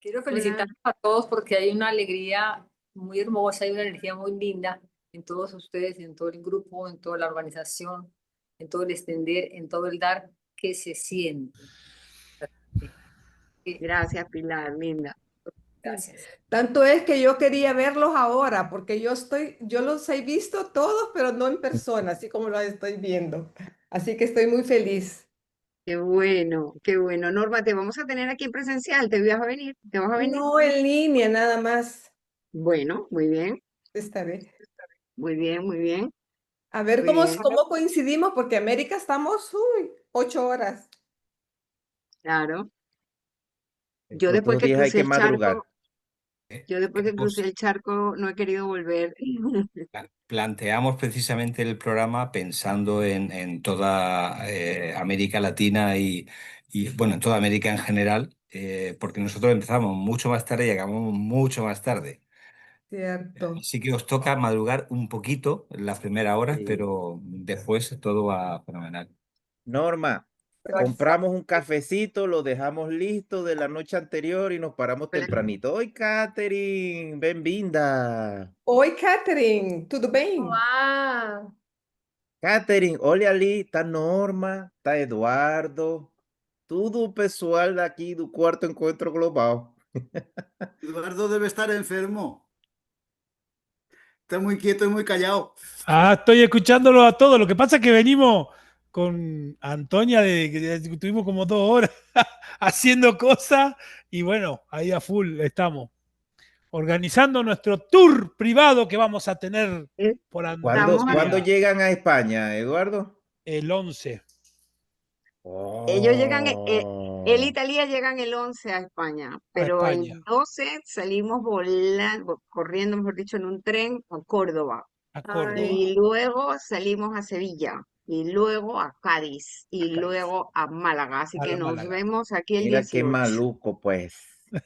Quiero Hola, felicitarlos a todos porque hay una alegría muy hermosa, hay una energía muy linda en todos ustedes, en todo el grupo, en toda la organización, en todo el extender, en todo el dar que se siente. gracias Pilar, linda. Sí. Gracias. Tanto es que yo quería verlos ahora, porque yo los he visto todos, pero no en persona, así como los estoy viendo. Así que estoy muy feliz. Qué bueno, qué bueno. Norma, te vamos a tener aquí en presencial, ¿te vas a venir? ¿Te vas a venir? No en línea, nada más. Bueno, muy bien, Estaré. muy bien, muy bien, A ver muy bien. cómo coincidimos, porque América estamos, 8 horas. Claro. Yo Estos después dos que días hay crucé que el charco, madrugar. yo después que crucé el charco no he querido volver. Planteamos precisamente el programa pensando en toda América Latina bueno, en toda América en general, porque nosotros empezamos mucho más tarde y acabamos mucho más tarde. Cierto. Así que os toca madrugar un poquito en las primeras horas, Sí. pero después todo va fenomenal. Norma, compramos un cafecito, lo dejamos listo de la noche anterior y nos paramos Hola. tempranito. Oi, Catherine, bem-vinda. Oi, Catherine, tudo bem? Olá! Catherine, olha ali, tá Norma, tá Eduardo, tudo o pessoal daqui do Quarto Encontro Global. Eduardo debe estar enfermo. Está muy quieto y muy callado. Ah, estoy escuchándolo a todos. Lo que pasa es que venimos con Antonia, que estuvimos como 2 horas haciendo cosas y bueno, ahí a full estamos. Organizando nuestro tour privado que vamos a tener por Estamos, ¿Cuándo Andalucía llegan a España, Eduardo? el 11. ellos llegan, él y Oh, Italia llegan el 11 a España, A pero el España, 12 salimos volando, corriendo, mejor dicho, en un tren a Córdoba. a Ai, Córdoba, Y luego salimos a Sevilla, y luego a Cádiz, a y Cádiz, luego a Málaga. Así a que la nos Málaga. vemos aquí el mira qué 18. maluco, pues. Sí.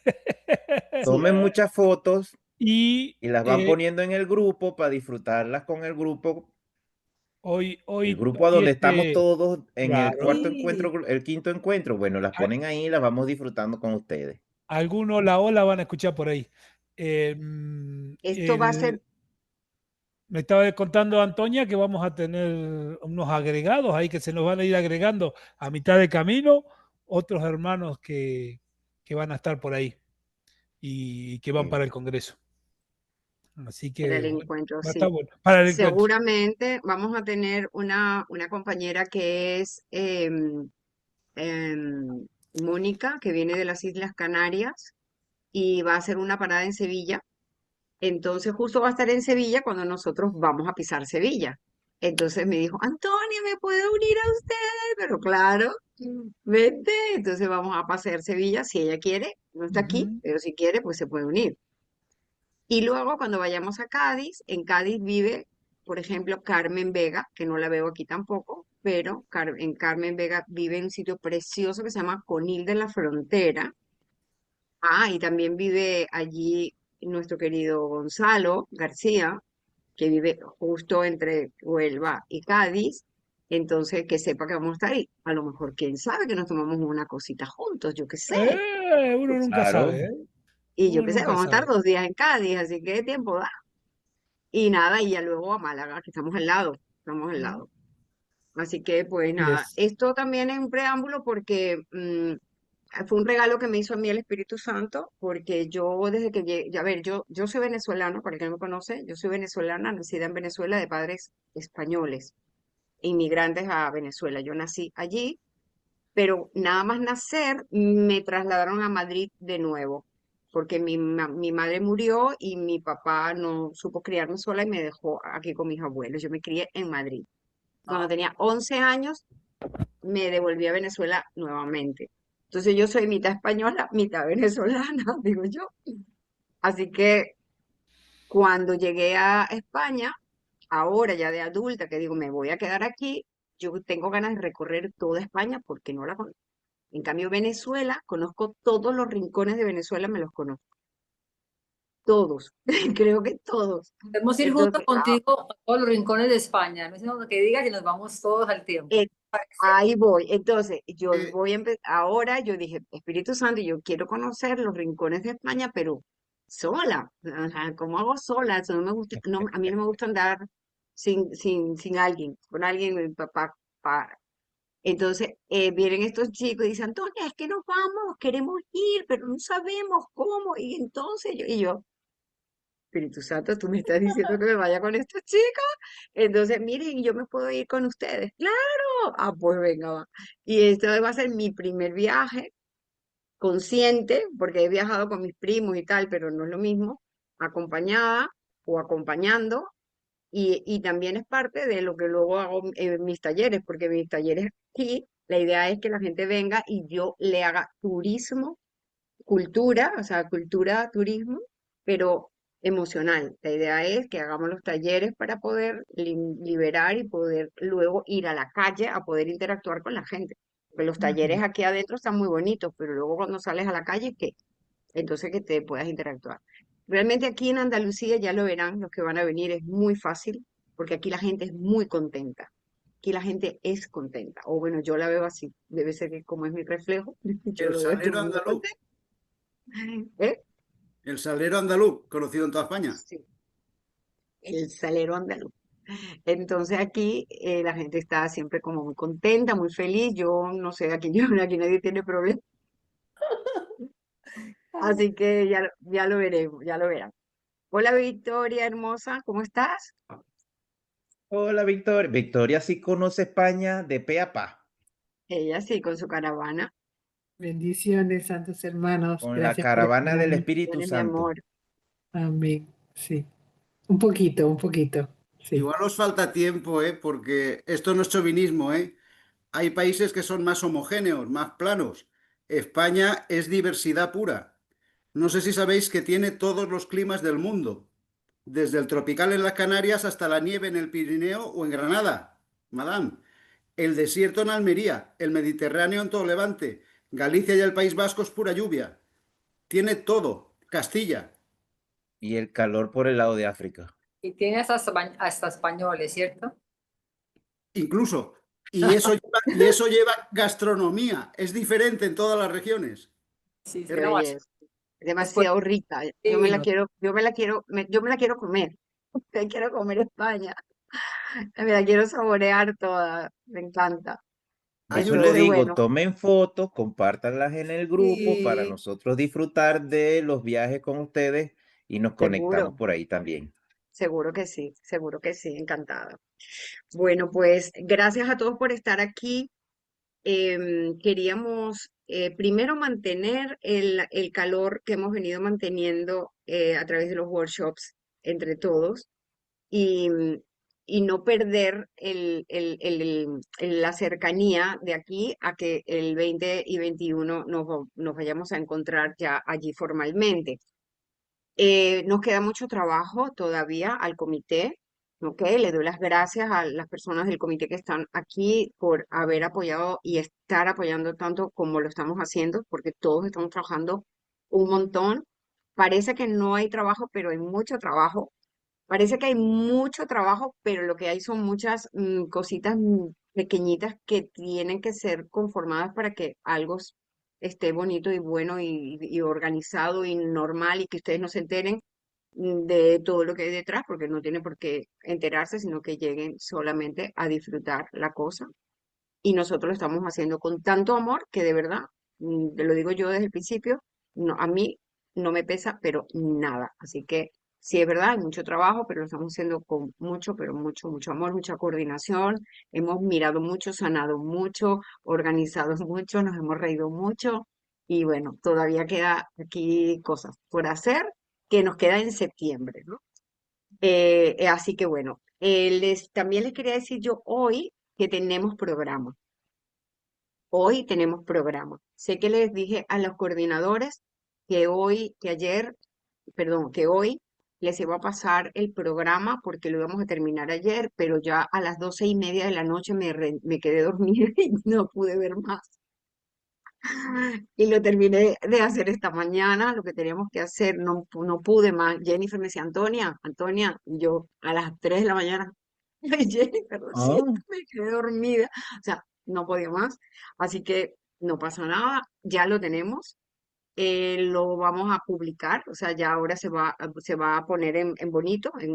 Tomen muchas fotos Y y las van poniendo en el grupo para disfrutarlas con hoy, el hoy, grupo a hoy donde estamos todos en el claro, cuarto Sí. encuentro, el quinto encuentro. Bueno, las ponen ahí y las vamos disfrutando con ustedes. algunos la ola van a escuchar por ahí. Esto va a ser, Me estaba contando Antonia que vamos a tener unos agregados ahí que se nos van a ir agregando a mitad de camino, otros hermanos que van a estar por ahí y que van Sí. para el Congreso. Así para el que bueno, encuentro, va a estar sí. bueno para el encuentro. Seguramente vamos a tener una compañera que es Mónica, que viene de las Islas Canarias y va a hacer una parada en Sevilla. Entonces justo va a estar en Sevilla cuando nosotros vamos a pisar Sevilla. Entonces me dijo, Antonia, ¿me puedo unir a ustedes? Pero claro, vete. Entonces vamos a pasear Sevilla si ella quiere. No está aquí, Ujú. pero si quiere, pues se puede unir. Y luego cuando vayamos a Cádiz, en Cádiz vive, por ejemplo, Carmen Vega, que no la veo aquí tampoco, pero en Carmen Vega vive en un sitio precioso que se llama Conil de la Frontera. Ah, y también vive allí nuestro querido Gonzalo García, que vive justo entre Huelva y Cádiz. Entonces, que sepa que vamos a estar ahí. A lo mejor, quién sabe, que nos tomamos una cosita juntos, yo qué sé. Uno nunca Claro. sabe, ¿eh? Y yo Uno qué sé, nunca vamos a estar sabe. 2 días en Cádiz, así que tiempo da. Y nada, y ya luego a Málaga, que estamos al lado. Así que, pues Y nada, es, esto también es un preámbulo porque fue un regalo que me hizo a mí el Espíritu Santo, porque yo desde que llegué, a ver, yo soy venezolana, para el que no me conoce, yo soy venezolana, nacida en Venezuela de padres españoles, inmigrantes a Venezuela. Yo nací allí, pero nada más nacer me trasladaron a Madrid de nuevo, porque mi madre murió y mi papá no supo criarme sola y me dejó aquí con mis abuelos. Yo me crié en Madrid. Cuando tenía 11 años, me devolví a Venezuela nuevamente. Entonces yo soy mitad española, mitad venezolana, digo yo. Así que cuando llegué a España, ahora ya de adulta, que digo, me voy a quedar aquí, yo tengo ganas de recorrer toda España porque no la conozco. En cambio, Venezuela, conozco todos los rincones de Venezuela, me los conozco. Todos, creo que todos. Podemos ir juntos Entonces, contigo a todos los rincones de España. No es lo que digas y nos vamos todos al tiempo. Ahí voy. Entonces, yo Eh, voy a ahora yo dije, Espíritu Santo, yo quiero conocer los rincones de España, pero sola. Ajá, ¿cómo hago sola? Eso no me gusta, no, a mí no me gusta andar sin alguien, con alguien, mi papá. Entonces, vienen estos chicos y dicen, Antonia, es que nos vamos, queremos ir, pero no sabemos cómo. Y entonces yo, Espíritu Santo, tú me estás diciendo que me vaya con estos chicos. Entonces, miren, yo me puedo ir con ustedes. Claro. Ah, pues venga, va. Y este va a ser mi primer viaje consciente, porque he viajado con mis primos y tal, pero no es lo mismo, acompañada o acompañando. Y también es parte de lo que luego hago en mis talleres, porque mis talleres aquí, la idea es que la gente venga y yo le haga turismo, cultura, o sea, cultura, turismo, pero emocional. La idea es que hagamos los talleres para poder liberar y poder luego ir a la calle a poder interactuar con la gente. Porque los talleres aquí adentro están muy bonitos, pero luego cuando sales a la calle, ¿qué? Entonces que te puedas interactuar. Realmente aquí en Andalucía, ya lo verán, los que van a venir, es muy fácil, porque aquí la gente es muy contenta. Aquí la gente es contenta, o bueno, yo la veo así, debe ser que como es mi reflejo, yo el lo veo todo salero el mundo andaluz, contento. ¿Eh? el salero andaluz, conocido en toda España. Sí, el salero andaluz. Entonces aquí la gente está siempre como muy contenta, muy feliz. Yo no sé, aquí nadie tiene problema. Así que ya lo veremos, ya lo verán. Hola Victoria, hermosa, ¿cómo estás? Hola, Victoria. Victoria sí conoce España de pe a pa, Ella sí, con su caravana. Bendiciones, santos hermanos. con la Gracias por caravana del esperarme. Espíritu Tiene mi Santo. amor. Amén. Sí. Un poquito, sí. Igual os falta tiempo, porque esto no es chauvinismo, ¿eh? Hay países que son más homogéneos, más planos. España es diversidad pura. No sé si sabéis que tiene todos los climas del mundo, desde el tropical en las Canarias hasta la nieve en el Pirineo o en Granada, madame. El desierto en Almería, el Mediterráneo en todo Levante, Galicia y el País Vasco es pura lluvia. Tiene todo. Castilla, Y el calor por el lado de África. Y tiene hasta españoles, ¿cierto? incluso. Y eso lleva gastronomía. Es diferente en todas las regiones. Sí, Qué sí, no, belleza. después Demasiado rica. Yo me la divino. quiero, yo me la quiero comer. Me quiero comer España. Me la quiero saborear toda. Me encanta. Por Hay eso un le Entonces, digo, bueno, tomen fotos, compártanlas en el grupo para Sí, nosotros disfrutar de los viajes con ustedes y nos conectamos seguro, por ahí también. seguro que sí, encantada. Bueno, pues gracias a todos por estar aquí. Queríamos primero mantener el calor que hemos venido manteniendo a través de los workshops entre todos y, y no perder la cercanía de aquí a que el 20 y 21 nos vayamos a encontrar ya allí formalmente. Nos queda mucho trabajo todavía al comité, ¿ok? Le doy las gracias a las personas del comité que están aquí por haber apoyado y estar apoyando tanto como lo estamos haciendo, porque todos estamos trabajando un montón. Parece que no hay trabajo, pero hay mucho trabajo. Parece que hay mucho trabajo, pero lo que hay son muchas cositas pequeñitas que tienen que ser conformadas para que algo esté bonito y bueno y organizado y normal y que ustedes no se enteren de todo lo que hay detrás, porque no tienen por qué enterarse, sino que lleguen solamente a disfrutar la cosa. Y nosotros lo estamos haciendo con tanto amor que de verdad, te lo digo yo desde el principio, no, a mí no me pesa, pero nada. Así que sí es verdad, hay mucho trabajo, pero lo estamos haciendo con mucho, pero mucho, mucho amor, mucha coordinación. Hemos mirado mucho, sanado mucho, organizado mucho, nos hemos reído mucho. Y bueno, todavía queda aquí cosas por hacer que nos queda en septiembre, ¿no? Así que bueno, también les quería decir yo hoy que tenemos programa. Hoy tenemos programa. Sé que les dije a los coordinadores que hoy les iba a pasar el programa porque lo íbamos a terminar ayer, pero ya a las 12:30 de la noche me quedé dormida y no pude ver más. Y lo terminé de hacer esta mañana, lo que teníamos que hacer, no pude más. Jennifer me decía, Antonia, y yo a las 3 de la mañana, Jennifer, lo siento, Oh, me quedé dormida. O sea, no podía más. Así que no pasa nada, ya lo tenemos. Lo vamos a publicar, o sea, ya ahora se va a poner en bonito, en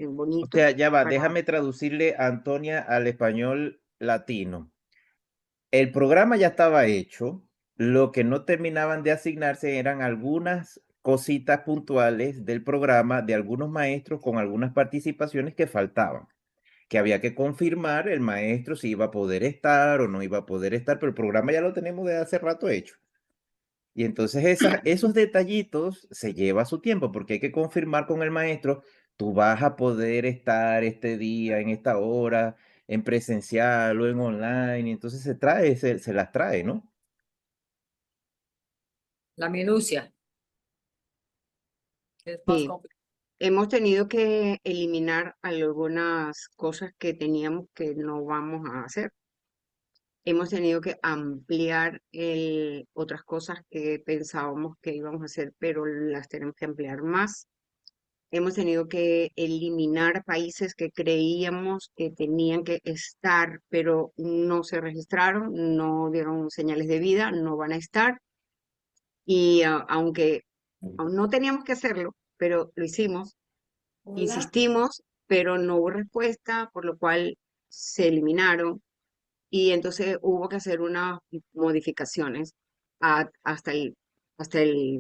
O bonito. sea, ya va, para- déjame traducirle a Antonia al español latino. El programa ya estaba hecho, lo que no terminaban de asignarse eran algunas cositas puntuales del programa de algunos maestros con algunas participaciones que faltaban, que había que confirmar el maestro si iba a poder estar o no iba a poder estar, pero el programa ya lo tenemos desde hace rato hecho. Y entonces esos detallitos se lleva su tiempo porque hay que confirmar con el maestro, tú vas a poder estar este día, en esta hora, en presencial o en online, y entonces se las trae, ¿no? La minucia es más Sí, complicada. hemos tenido que eliminar algunas cosas que teníamos que no vamos a hacer. Hemos tenido que ampliar otras cosas que pensábamos que íbamos a hacer, pero las tenemos que ampliar más. Hemos tenido que eliminar países que creíamos que tenían que estar, pero no se registraron, no dieron señales de vida, no van a estar. Y aunque aún no teníamos que hacerlo, pero lo hicimos, insistimos, pero no hubo respuesta, por lo cual se eliminaron. Y entonces hubo que hacer unas modificaciones hasta el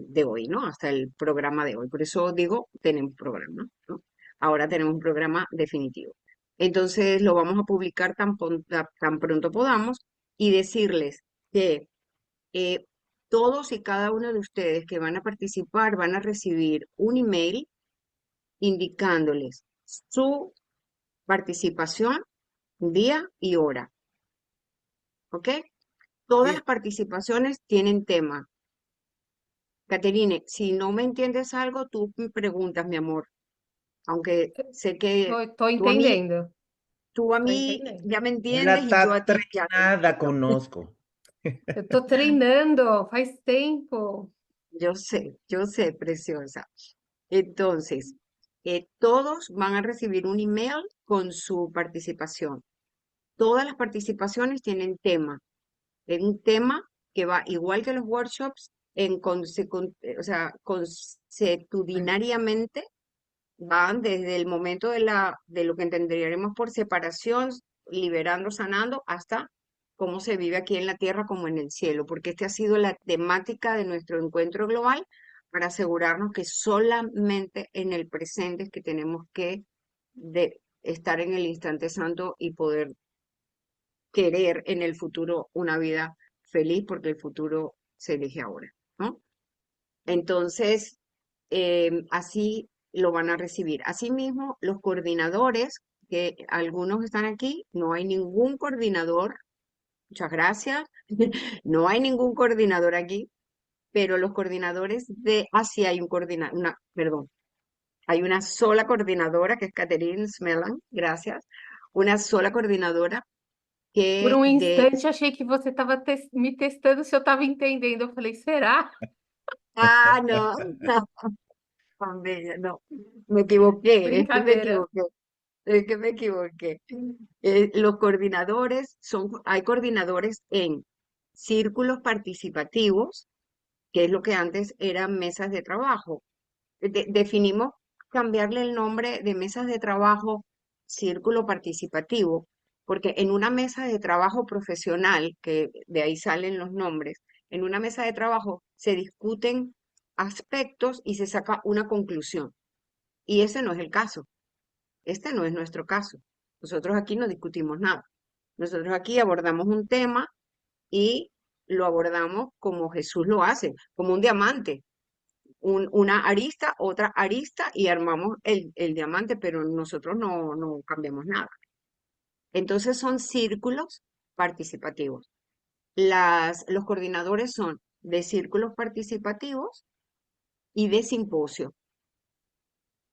de hoy, ¿no? Hasta el programa de hoy. Por eso digo, tenemos programa, ¿no? Ahora tenemos un programa definitivo. Entonces lo vamos a publicar tan pronto podamos y decirles que eh, todos y cada uno de ustedes que van a participar van a recibir un email indicándoles su participación, día y hora. ¿Ok? Todas las participaciones tienen tema. Caterine, si no me entiendes algo, tú me preguntas, mi amor. Aunque sé que Tô tú a mí, entendendo. tú a Tô mí entendendo. ya me Ela entiendes y yo a está ti ya te treinada entiendo. conosco. Eu tô treinando faz tempo. Yo sé, preciosa. Entonces, todos van a recibir un email con su participación. Todas las participaciones tienen tema. Es un tema que va igual que los workshops, o sea, consuetudinariamente van desde el momento de lo que entenderíamos por separación, liberando, sanando, hasta cómo se vive aquí en la tierra como en el cielo, porque esta ha sido la temática de nuestro encuentro global para asegurarnos que solamente en el presente es que tenemos que estar en el instante santo y poder querer en el futuro una vida feliz, porque el futuro se elige ahora, ¿no? Entonces, así lo van a recibir. Asimismo, los coordinadores, que algunos están aquí, no hay ningún coordinador, muchas gracias, no hay ningún coordinador aquí, pero los coordinadores sí hay un coordinador, perdón, hay una sola coordinadora, que es Catherine Smellan, gracias, una sola coordinadora Por que um instante, achei que você estava me testando se eu estava entendendo. Eu falei, será? no, tan bella, no, me equivoqué, es que me Brincadeira. equivoqué. Es que me equivoqué. Los coordinadores hay coordinadores en círculos participativos, que es lo que antes eran mesas de trabajo. Definimos cambiarle el nombre de mesas de trabajo círculo participativo, porque en una mesa de trabajo profesional, que de ahí salen los nombres, en una mesa de trabajo se discuten aspectos y se saca una conclusión. Y ese no es el caso. Este no es nuestro caso. Nosotros aquí no discutimos nada. Nosotros aquí abordamos un tema y lo abordamos como Jesús lo hace, como un diamante. Una arista, otra arista y armamos el diamante, pero nosotros no cambiamos nada. Entonces son círculos participativos. Los coordinadores son de círculos participativos y de simposio.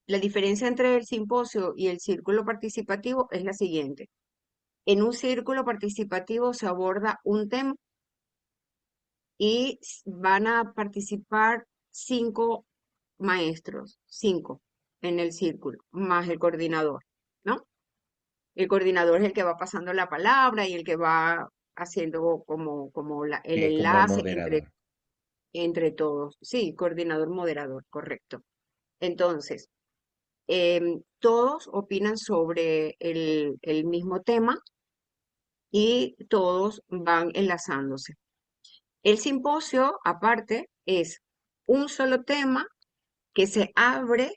La diferencia entre el simposio y el círculo participativo es la siguiente. En un círculo participativo se aborda un tema y van a participar 5 maestros, 5 en el círculo, más el coordinador, ¿no? El coordinador es el que va pasando la palabra y el que va haciendo como el Como el enlace moderador. entre todos. Sí, coordinador moderador, correcto. Entonces, todos opinan sobre el mismo tema y todos van enlazándose. El simposio, aparte, es un solo tema que se abre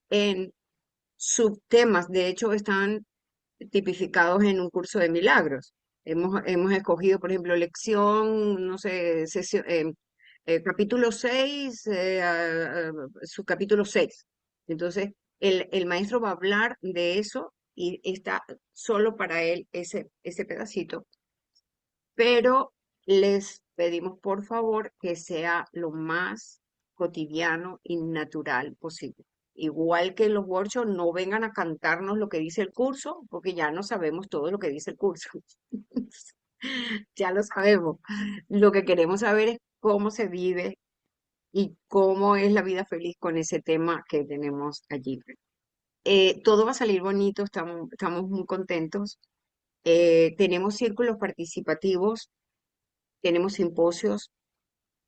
en subtemas. De hecho, están tipificados en un curso de milagros. Hemos escogido, por ejemplo, lección, no sé, capítulo 6, subcapítulo 6. Entonces, el maestro va a hablar de eso y está solo para él ese pedacito. Pero les pedimos, por favor, que sea lo más cotidiano y natural posible. Igual que en los workshops, no vengan a cantarnos lo que dice el curso, porque ya no sabemos todo lo que dice el curso. Ya lo sabemos. Lo que queremos saber es cómo se vive y cómo es la vida feliz con ese tema que tenemos allí. Todo va a salir bonito, estamos muy contentos. Tenemos círculos participativos, tenemos simposios,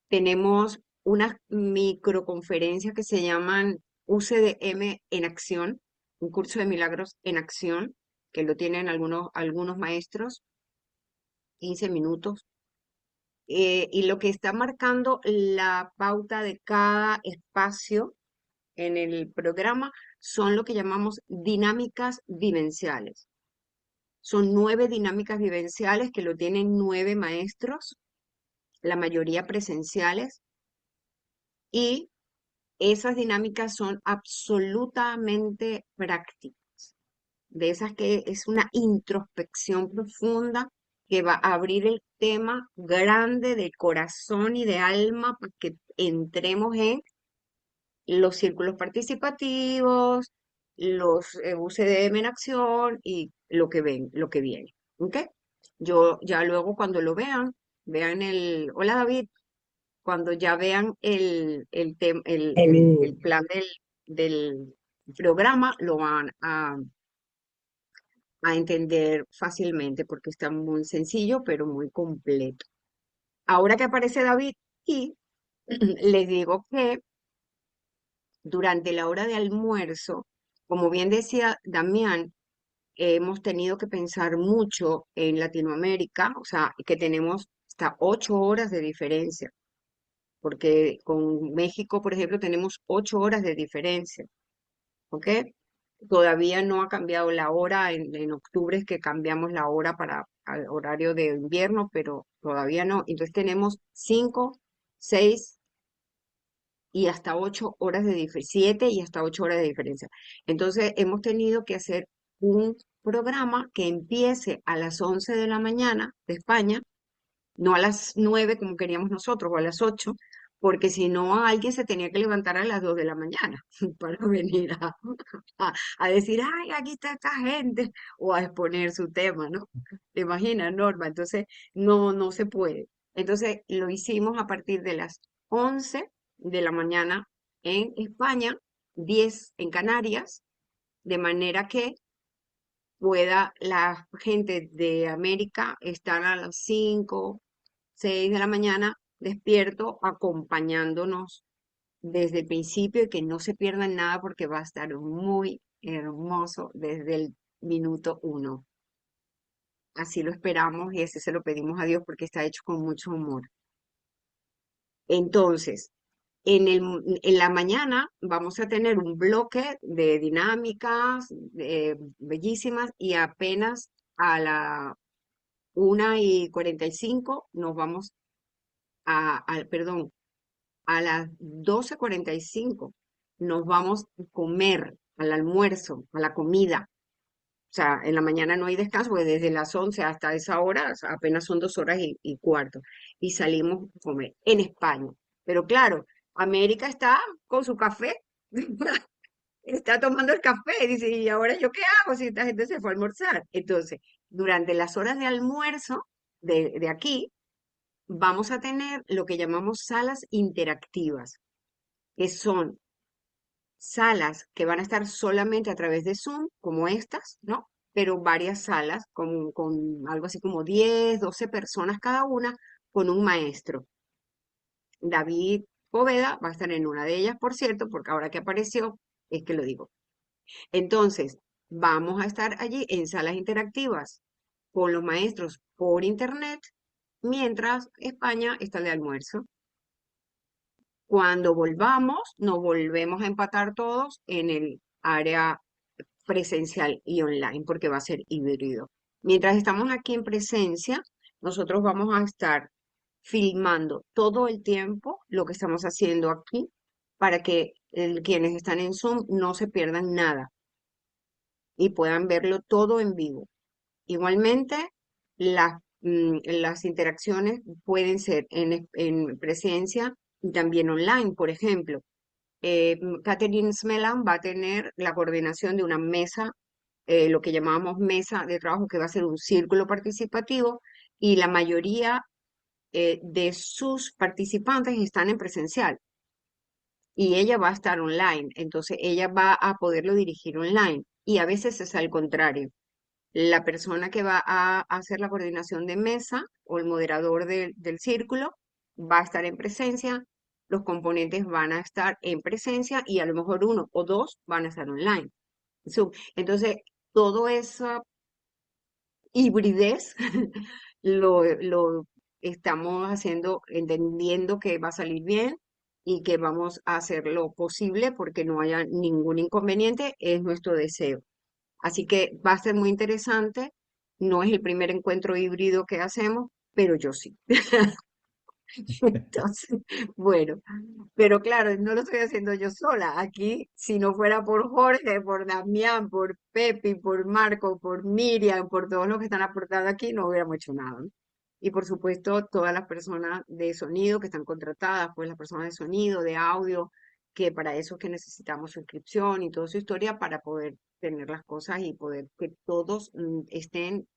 tenemos unas microconferencias que se llaman UCDM en acción, un curso de milagros en acción, que lo tienen algunos maestros, 15 minutos. Y lo que está marcando la pauta de cada espacio en el programa son lo que llamamos dinámicas vivenciales. Son 9 dinámicas vivenciales que lo tienen 9 maestros, la mayoría presenciales, y esas dinámicas son absolutamente prácticas, de esas que es una introspección profunda que va a abrir el tema grande de corazón y de alma para que entremos en los círculos participativos, los UCDM en acción y lo que viene. ¿Ok? Yo ya luego cuando lo vean hola David, cuando ya vean el plan del programa, lo van a entender fácilmente porque está muy sencillo, pero muy completo. Ahora que aparece David, y les digo que durante la hora de almuerzo, como bien decía Damián, hemos tenido que pensar mucho en Latinoamérica, o sea, que tenemos hasta 8 horas de diferencia, porque con México, por ejemplo, tenemos 8 horas de diferencia, ¿ok? Todavía no ha cambiado la hora, en octubre es que cambiamos la hora para el horario de invierno, pero todavía no. Entonces tenemos 5, 6 y hasta 8 horas de diferencia, 7 y hasta 8 horas de diferencia. Entonces hemos tenido que hacer un programa que empiece a las 11 de la mañana de España, no a las 9 como queríamos nosotros, o a las 8, porque si no alguien se tenía que levantar a las 2 de la mañana para venir a decir, ay, aquí está esta gente, o a exponer su tema, ¿no? ¿Te imaginas, Norma? Entonces, no se puede. Entonces, lo hicimos a partir de las 11 de la mañana en España, 10 en Canarias, de manera que pueda la gente de América estar a las 5, 6 de la mañana despierto acompañándonos desde el principio y que no se pierdan nada porque va a estar muy hermoso desde el minuto 1. Así lo esperamos y así se lo pedimos a Dios porque está hecho con mucho amor. Entonces, en la mañana vamos a tener un bloque de dinámicas bellísimas y apenas a la 1:45 nos vamos perdón, a las 12:45 nos vamos a comer al almuerzo, a la comida. O sea, en la mañana no hay descanso, porque desde las 11 hasta esa hora apenas son 2 horas y cuarto. Y salimos a comer en España. Pero claro, América está con su café, está tomando el café. Dice, ¿y ahora yo qué hago si esta gente se fue a almorzar? Entonces, durante las horas de almuerzo de aquí, vamos a tener lo que llamamos salas interactivas, que son salas que van a estar solamente a través de Zoom, como estas, ¿no? pero varias salas con algo así como 10, 12 personas cada una, con un maestro. David Poveda va a estar en una de ellas, por cierto, porque ahora que apareció, es que lo digo. Entonces, vamos a estar allí en salas interactivas con los maestros por internet, mientras España está de almuerzo. Cuando volvamos, nos volvemos a empatar todos en el área presencial y online, porque va a ser híbrido. Mientras estamos aquí en presencia, nosotros vamos a estar filmando todo el tiempo lo que estamos haciendo aquí para que quienes están en Zoom no se pierdan nada y puedan verlo todo en vivo. Igualmente, las interacciones pueden ser en presencia y también online. Por ejemplo, Catherine Smelan va a tener la coordinación de una mesa, lo que llamamos mesa de trabajo, que va a ser un círculo participativo, y la mayoría de sus participantes están en presencial y ella va a estar online, entonces ella va a poderlo dirigir online y a veces es al contrario. La persona que va a hacer la coordinación de mesa o el moderador del círculo va a estar en presencia, los componentes van a estar en presencia y a lo mejor uno o dos van a estar online. Entonces, todo esa hibridez lo estamos haciendo, entendiendo que va a salir bien y que vamos a hacer lo posible porque no haya ningún inconveniente, es nuestro deseo. Así que va a ser muy interesante. No es el primer encuentro híbrido que hacemos, pero yo sí. Entonces, bueno, pero claro, no lo estoy haciendo yo sola. Aquí, si no fuera por Jorge, por Damián, por Pepi, por Marco, por Miriam, por todos los que están aportando aquí, no hubiéramos hecho nada, ¿no? Y por supuesto, todas las personas de sonido que están contratadas, pues las personas de sonido, de audio, que para eso es que necesitamos suscripción y toda su historia para poder tener las cosas y poder que todos estén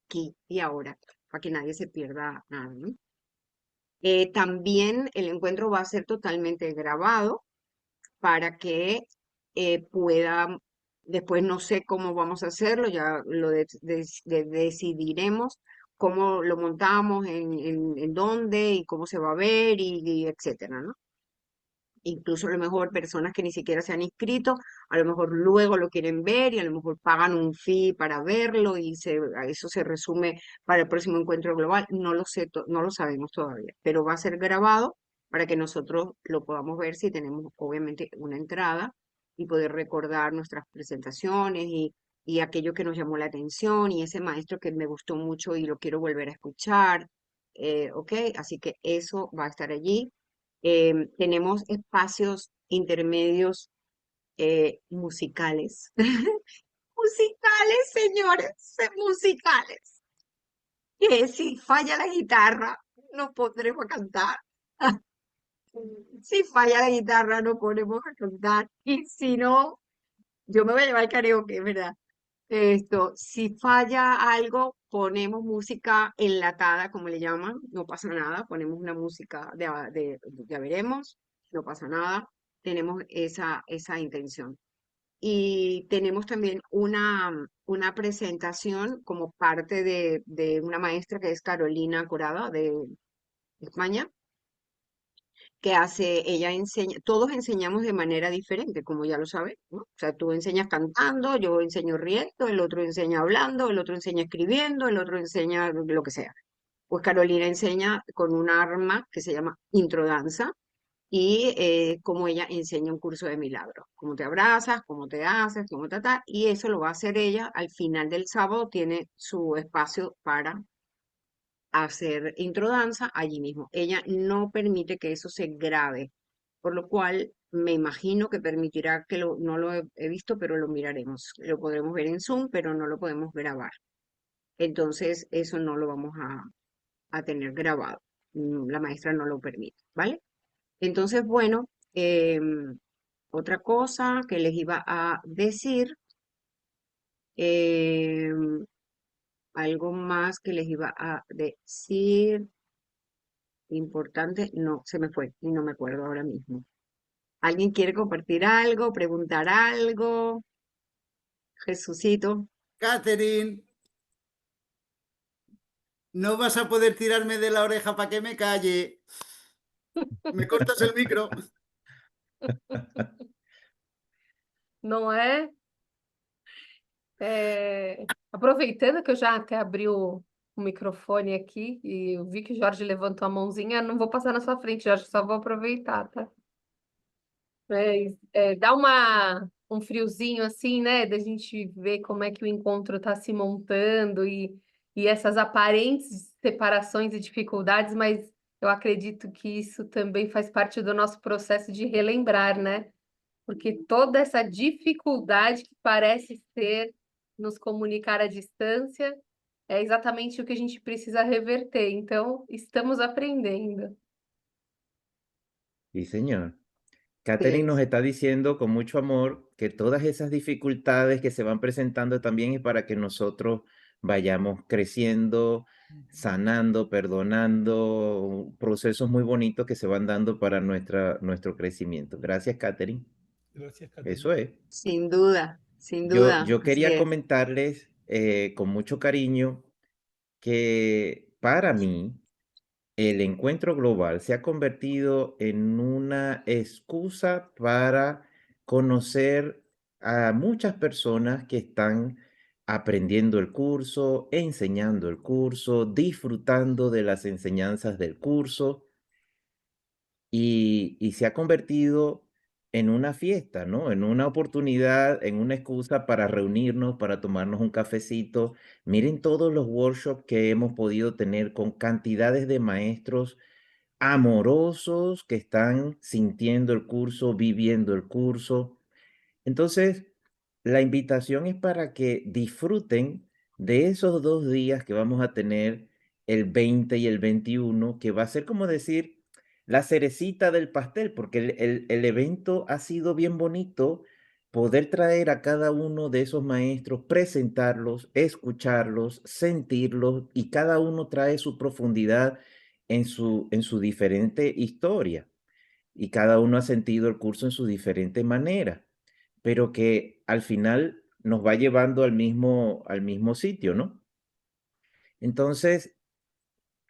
aquí y ahora, para que nadie se pierda nada, ¿no? También el encuentro va a ser totalmente grabado para que pueda, después no sé cómo vamos a hacerlo, ya lo decidiremos cómo lo montamos, en dónde y cómo se va a ver y etcétera, ¿no? Incluso a lo mejor personas que ni siquiera se han inscrito, a lo mejor luego lo quieren ver y a lo mejor pagan un fee para verlo y a eso se resume para el próximo encuentro global. No lo sé, no lo sabemos todavía, pero va a ser grabado para que nosotros lo podamos ver si tenemos obviamente una entrada y poder recordar nuestras presentaciones y aquello que nos llamó la atención y ese maestro que me gustó mucho y lo quiero volver a escuchar. ¿Ok? Así que eso va a estar allí. Tenemos espacios intermedios musicales. Musicales, señores, musicales. Que si falla la guitarra, nos pondremos a cantar. Si falla la guitarra, nos ponemos a cantar. Y si no, yo me voy a llevar el karaoke, ¿verdad? Si falla algo, ponemos música enlatada, como le llaman, no pasa nada, ponemos una música ya veremos, no pasa nada, tenemos esa intención. Y tenemos también una presentación como parte de una maestra que es Carolina Corada de España, que hace, ella enseña, todos enseñamos de manera diferente, como ya lo sabes, ¿no? O sea, tú enseñas cantando, yo enseño riendo, el otro enseña hablando, el otro enseña escribiendo, el otro enseña lo que sea. Pues Carolina enseña con un arma que se llama introdanza y como ella enseña un curso de milagros, cómo te abrazas, cómo te haces, cómo te y eso lo va a hacer ella al final del sábado, tiene su espacio para hacer introdanza allí mismo. Ella no permite que eso se grabe, por lo cual me imagino que permitirá que no lo he visto, pero lo miraremos. Lo podremos ver en Zoom, pero no lo podemos grabar. Entonces, eso no lo vamos a tener grabado. La maestra no lo permite, ¿vale? Entonces, bueno, otra cosa que les iba a decir, algo más que les iba a decir. Importante, no, se me fue y no me acuerdo ahora mismo. ¿Alguien quiere compartir algo, preguntar algo? Jesucito. Catherine, no vas a poder tirarme de la oreja para que me calle. Me cortas el micro. Não é? Aproveitando que eu já até abri o microfone aqui e eu vi que o Jorge levantou a mãozinha, não vou passar na sua frente, Jorge, só vou aproveitar, tá? Mas, dá um friozinho assim, né? Da gente ver como é que o encontro está se montando e essas aparentes separações e dificuldades, mas eu acredito que isso também faz parte do nosso processo de relembrar, né? Porque toda essa dificuldade que parece ser nos comunicar à distância é exatamente o que a gente precisa reverter. Então, estamos aprendendo. Sí, señor. Catherine nos está diciendo con mucho amor que todas esas dificultades que se van presentando también es para que nosotros vayamos creciendo, sanando, perdonando, procesos muy bonitos que se van dando para nuestro crecimiento. Gracias, Catherine. Gracias, Catherine. Eso es. Sin duda, sin Yo, duda. yo Así quería es. comentarles con mucho cariño que para mí el encuentro global se ha convertido en una excusa para conocer a muchas personas que están aprendiendo el curso, enseñando el curso, disfrutando de las enseñanzas del curso y se ha convertido en una fiesta, ¿no? En una oportunidad, en una excusa para reunirnos, para tomarnos un cafecito. Miren todos los workshops que hemos podido tener con cantidades de maestros amorosos que están sintiendo el curso, viviendo el curso. Entonces, la invitación es para que disfruten de esos 2 días que vamos a tener el 20 y el 21, que va a ser como decir la cerecita del pastel, porque el evento ha sido bien bonito, poder traer a cada uno de esos maestros, presentarlos, escucharlos, sentirlos, y cada uno trae su profundidad en su diferente historia, y cada uno ha sentido el curso en su diferente manera, pero que al final nos va llevando al mismo sitio, ¿no? Entonces,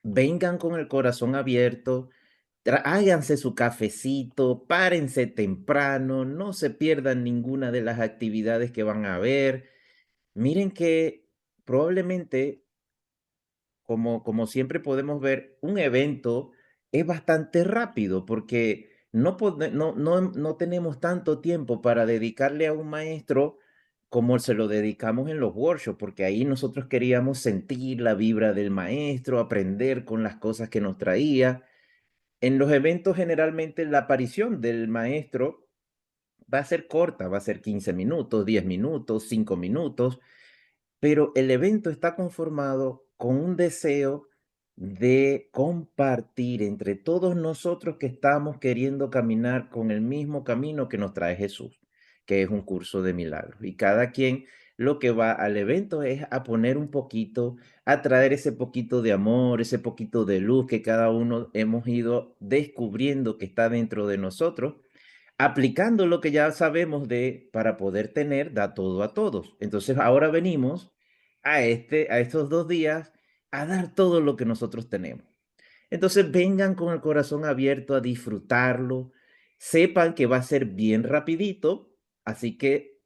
vengan con el corazón abierto, háganse su cafecito, párense temprano, no se pierdan ninguna de las actividades que van a ver. Miren que probablemente, como siempre podemos ver, un evento es bastante rápido porque no tenemos tanto tiempo para dedicarle a un maestro como se lo dedicamos en los workshops, porque ahí nosotros queríamos sentir la vibra del maestro, aprender con las cosas que nos traía. En los eventos generalmente la aparición del maestro va a ser corta, va a ser 15 minutos, 10 minutos, 5 minutos, pero el evento está conformado con un deseo de compartir entre todos nosotros que estamos queriendo caminar con el mismo camino que nos trae Jesús, que es un curso de milagros. Y cada quien lo que va al evento es a poner un poquito, a traer ese poquito de amor, ese poquito de luz que cada uno hemos ido descubriendo que está dentro de nosotros, aplicando lo que ya sabemos para poder tener, da todo a todos. Entonces ahora venimos a estos 2 días a dar todo lo que nosotros tenemos. Entonces vengan con el corazón abierto a disfrutarlo, sepan que va a ser bien rapidito, así que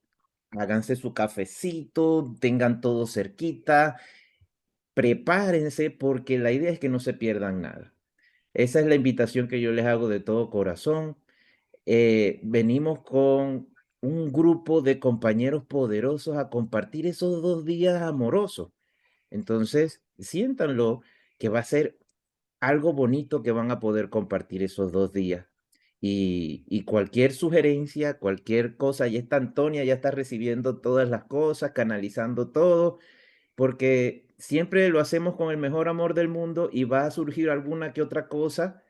háganse su cafecito, tengan todo cerquita, prepárense porque la idea es que no se pierdan nada. Esa es la invitación que yo les hago de todo corazón. Venimos con un grupo de compañeros poderosos a compartir esos 2 días amorosos. Entonces, siéntanlo que va a ser algo bonito que van a poder compartir esos 2 días. Y cualquier sugerencia, cualquier cosa, ya está Antonia, ya está recibiendo todas las cosas, canalizando todo, porque siempre lo hacemos con el mejor amor del mundo y va a surgir alguna que otra cosa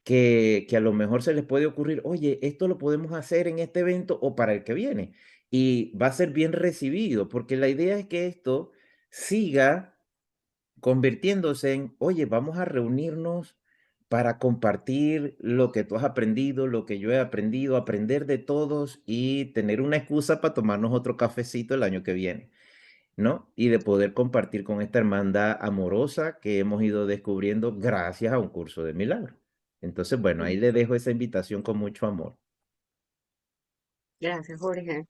que a lo mejor se les puede ocurrir, oye, esto lo podemos hacer en este evento o para el que viene. Y va a ser bien recibido, porque la idea es que esto siga convirtiéndose en, oye, vamos a reunirnos para compartir lo que tú has aprendido, lo que yo he aprendido, aprender de todos y tener una excusa para tomarnos otro cafecito el año que viene. ¿no? Y de poder compartir con esta hermandad amorosa que hemos ido descubriendo gracias a un curso de milagros. Entonces, bueno, ahí le dejo esa invitación con mucho amor. Gracias, Jorge.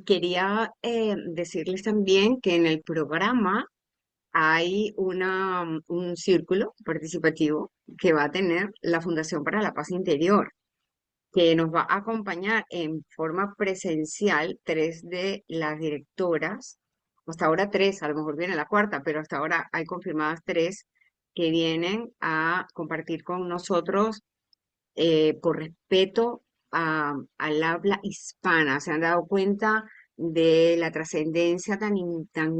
Quería decirles también que en el programa hay un círculo participativo que va a tener la Fundación para la Paz Interior, que nos va a acompañar en forma presencial 3 de las directoras, hasta ahora 3, a lo mejor viene la cuarta, pero hasta ahora hay confirmadas 3 que vienen a compartir con nosotros por respeto al habla hispana. Se han dado cuenta de la trascendencia tan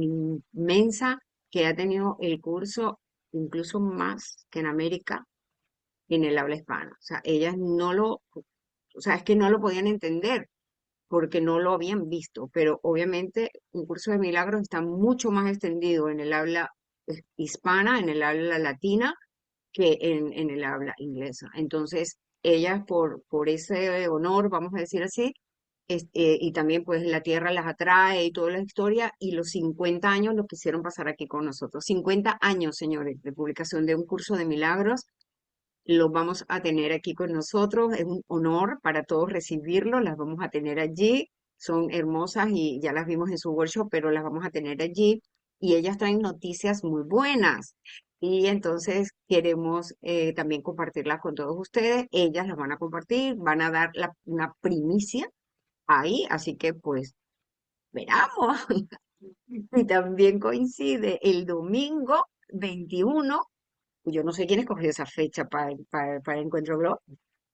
inmensa que ha tenido el curso, incluso más que en América, en el habla hispana. O sea, ellas o sea, es que no lo podían entender porque no lo habían visto, pero obviamente un curso de milagros está mucho más extendido en el habla hispana, en el habla latina, que en el habla inglesa. Entonces, ellas por ese honor, vamos a decir así, y también pues la tierra las atrae y toda la historia, y los 50 años lo quisieron pasar aquí con nosotros. 50 años, señores, de publicación de un curso de milagros, los vamos a tener aquí con nosotros. Es un honor para todos recibirlos, las vamos a tener allí. Son hermosas y ya las vimos en su workshop, pero las vamos a tener allí. Y ellas traen noticias muy buenas. Y entonces queremos también compartirlas con todos ustedes. Ellas las van a compartir, van a dar una primicia ahí. Así que pues veramos. Y también coincide el domingo 21. Yo no sé quién escogió esa fecha para el Encuentro Global.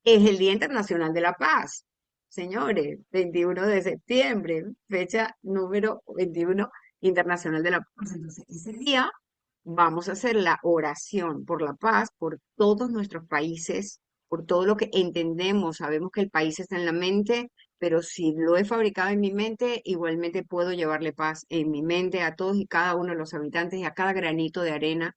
Es el Día Internacional de la Paz, señores, 21 de septiembre, fecha número 21 Internacional de la Paz. Entonces, ese día vamos a hacer la oración por la paz, por todos nuestros países, por todo lo que entendemos. Sabemos que el país está en la mente, pero si lo he fabricado en mi mente, igualmente puedo llevarle paz en mi mente a todos y cada uno de los habitantes y a cada granito de arena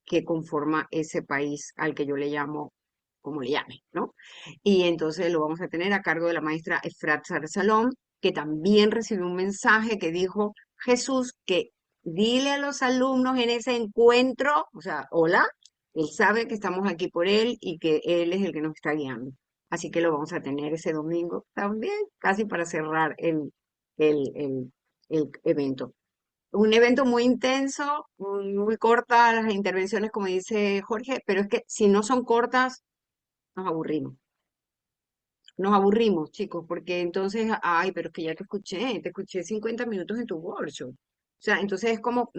que conforma ese país al que yo le llamo, como le llame, ¿no? Y entonces lo vamos a tener a cargo de la maestra Efrat Salom, que también recibió un mensaje que dijo, Jesús, que dile a los alumnos en ese encuentro, o sea, hola, él sabe que estamos aquí por él y que él es el que nos está guiando. Así que lo vamos a tener ese domingo también, casi para cerrar el, el evento. Un evento muy intenso, muy cortas las intervenciones, como dice Jorge, pero es que si no son cortas, nos aburrimos. Nos aburrimos, chicos, porque entonces, ay, pero es que ya te escuché 50 minutos en tu workshop. O sea, entonces es como,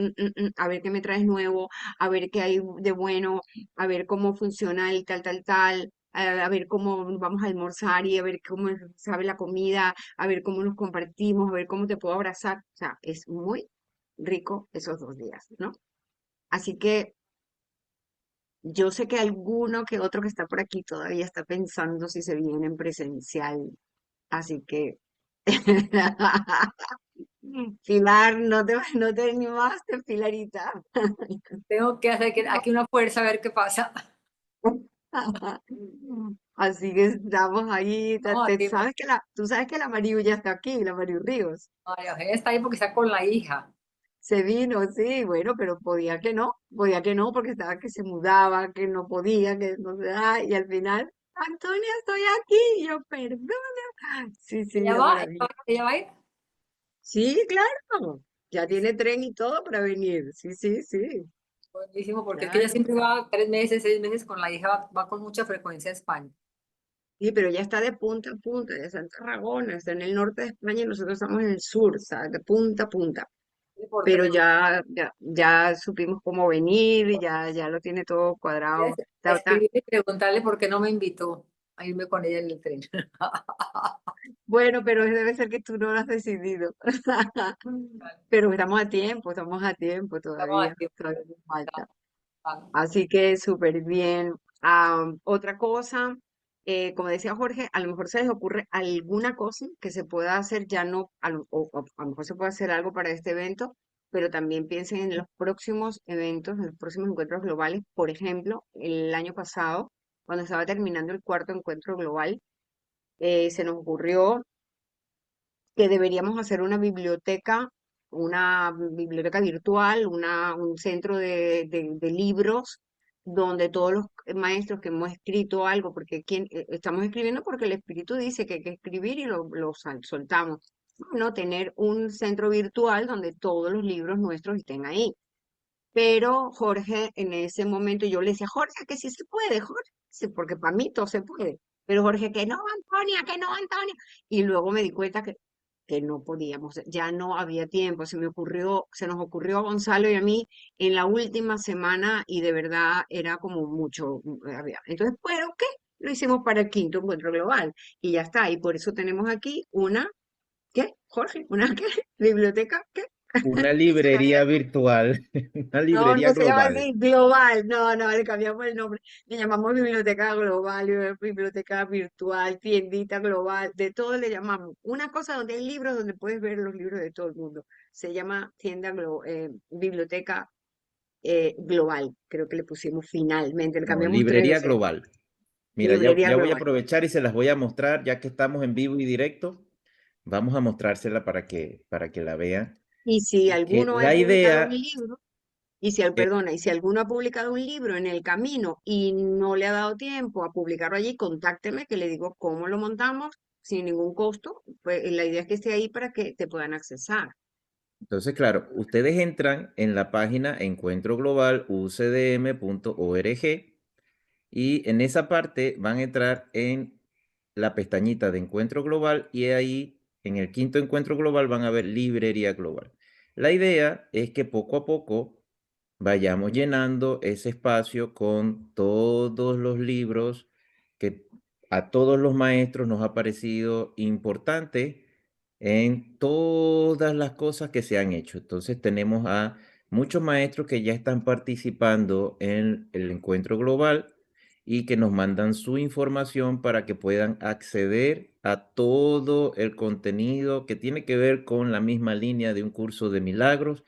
a ver qué me traes nuevo, a ver qué hay de bueno, a ver cómo funciona el tal, a ver cómo vamos a almorzar y a ver cómo sabe la comida, a ver cómo nos compartimos, a ver cómo te puedo abrazar. O sea, es muy rico esos 2 días, ¿no? Así que yo sé que alguno que otro que está por aquí todavía está pensando si se viene en presencial. Así que, Pilar, no te animaste, Pilarita. Tengo que hacer aquí una fuerza a ver qué pasa. Así que estamos ahí. Vamos aquí. Tú sabes que la Mariu ya está aquí, la Mariu Ríos. María Eugenia está ahí porque está con la hija. Se vino, sí, bueno, pero podía que no, porque estaba que se mudaba, que no podía, que no se da, y al final, Antonia, estoy aquí, y yo, perdona. Sí, sí, ¿Ella la va? maravilla. ¿Ella va a ir? Sí, claro, ya tiene tren y todo para venir, sí, sí, sí, Buenísimo, porque es que ella claro. siempre va 3 meses, 6 meses con la hija, va con mucha frecuencia a España. Sí, pero ya está de punta a punta, ya está en Tarragona, está en el norte de España y nosotros estamos en el sur, ¿sabes? De punta a punta. Porque Pero ya supimos cómo venir, ya lo tiene todo cuadrado. escribirle y preguntarle por qué no me invitó a irme con ella en el tren. Bueno, pero debe ser que tú no lo has decidido. Pero estamos a tiempo Estamos todavía, aquí. todavía nos falta. Ah, Así que súper bien. Otra cosa, como decía Jorge, a lo mejor se les ocurre alguna cosa que se pueda hacer, ya no, o a lo mejor se puede hacer algo para este evento, pero también piensen en los próximos eventos, en los próximos encuentros globales. Por ejemplo, el año pasado, cuando estaba terminando el cuarto encuentro global, se nos ocurrió que deberíamos hacer una biblioteca una biblioteca virtual, un centro de libros donde todos los maestros que hemos escrito algo, porque estamos escribiendo porque el Espíritu dice que hay que escribir y lo soltamos. No, tener un centro virtual donde todos los libros nuestros estén ahí. Pero Jorge, en ese momento yo le decía, Jorge, que sí se puede, Jorge, sí, porque para mí todo se puede. Pero Jorge, que no, Antonia, que no, Antonia. Y luego me di cuenta que no podíamos, ya no había tiempo. Se nos ocurrió a Gonzalo y a mí en la última semana y de verdad era como mucho. Entonces, ¿pero qué? Lo hicimos para el quinto encuentro global y ya está. Y por eso tenemos aquí ¿qué, Jorge? ¿Una qué? ¿Biblioteca? ¿Qué? Una librería virtual, una No, librería no se llama global. así, global, no, le cambiamos el nombre, le llamamos biblioteca global, biblioteca virtual, tiendita global, de todo le llamamos. Una cosa donde hay libros donde puedes ver los libros de todo el mundo, se llama biblioteca global, creo que le pusimos finalmente, le No, cambiamos 3 librería veces, global. Mira, librería ya voy a global. aprovechar y se las voy a mostrar, ya que estamos en vivo y directo. Vamos a mostrársela para que la vean. Y si Y que alguno ha la publicado un idea, libro, eh, perdona, y si alguno ha publicado un libro en el camino y no le ha dado tiempo a publicarlo allí, contácteme que le digo cómo lo montamos sin ningún costo. Pues la idea es que esté ahí para que te puedan accesar. entonces, claro, ustedes entran en la página encuentroglobalucdm.org y en esa parte van a entrar en la pestañita de Encuentro Global y ahí en el quinto Encuentro Global van a ver Librería Global. La idea es que poco a poco vayamos llenando ese espacio con todos los libros que a todos los maestros nos ha parecido importante en todas las cosas que se han hecho. Entonces tenemos a muchos maestros que ya están participando en el encuentro global y que nos mandan su información para que puedan acceder a todo el contenido que tiene que ver con la misma línea de un curso de milagros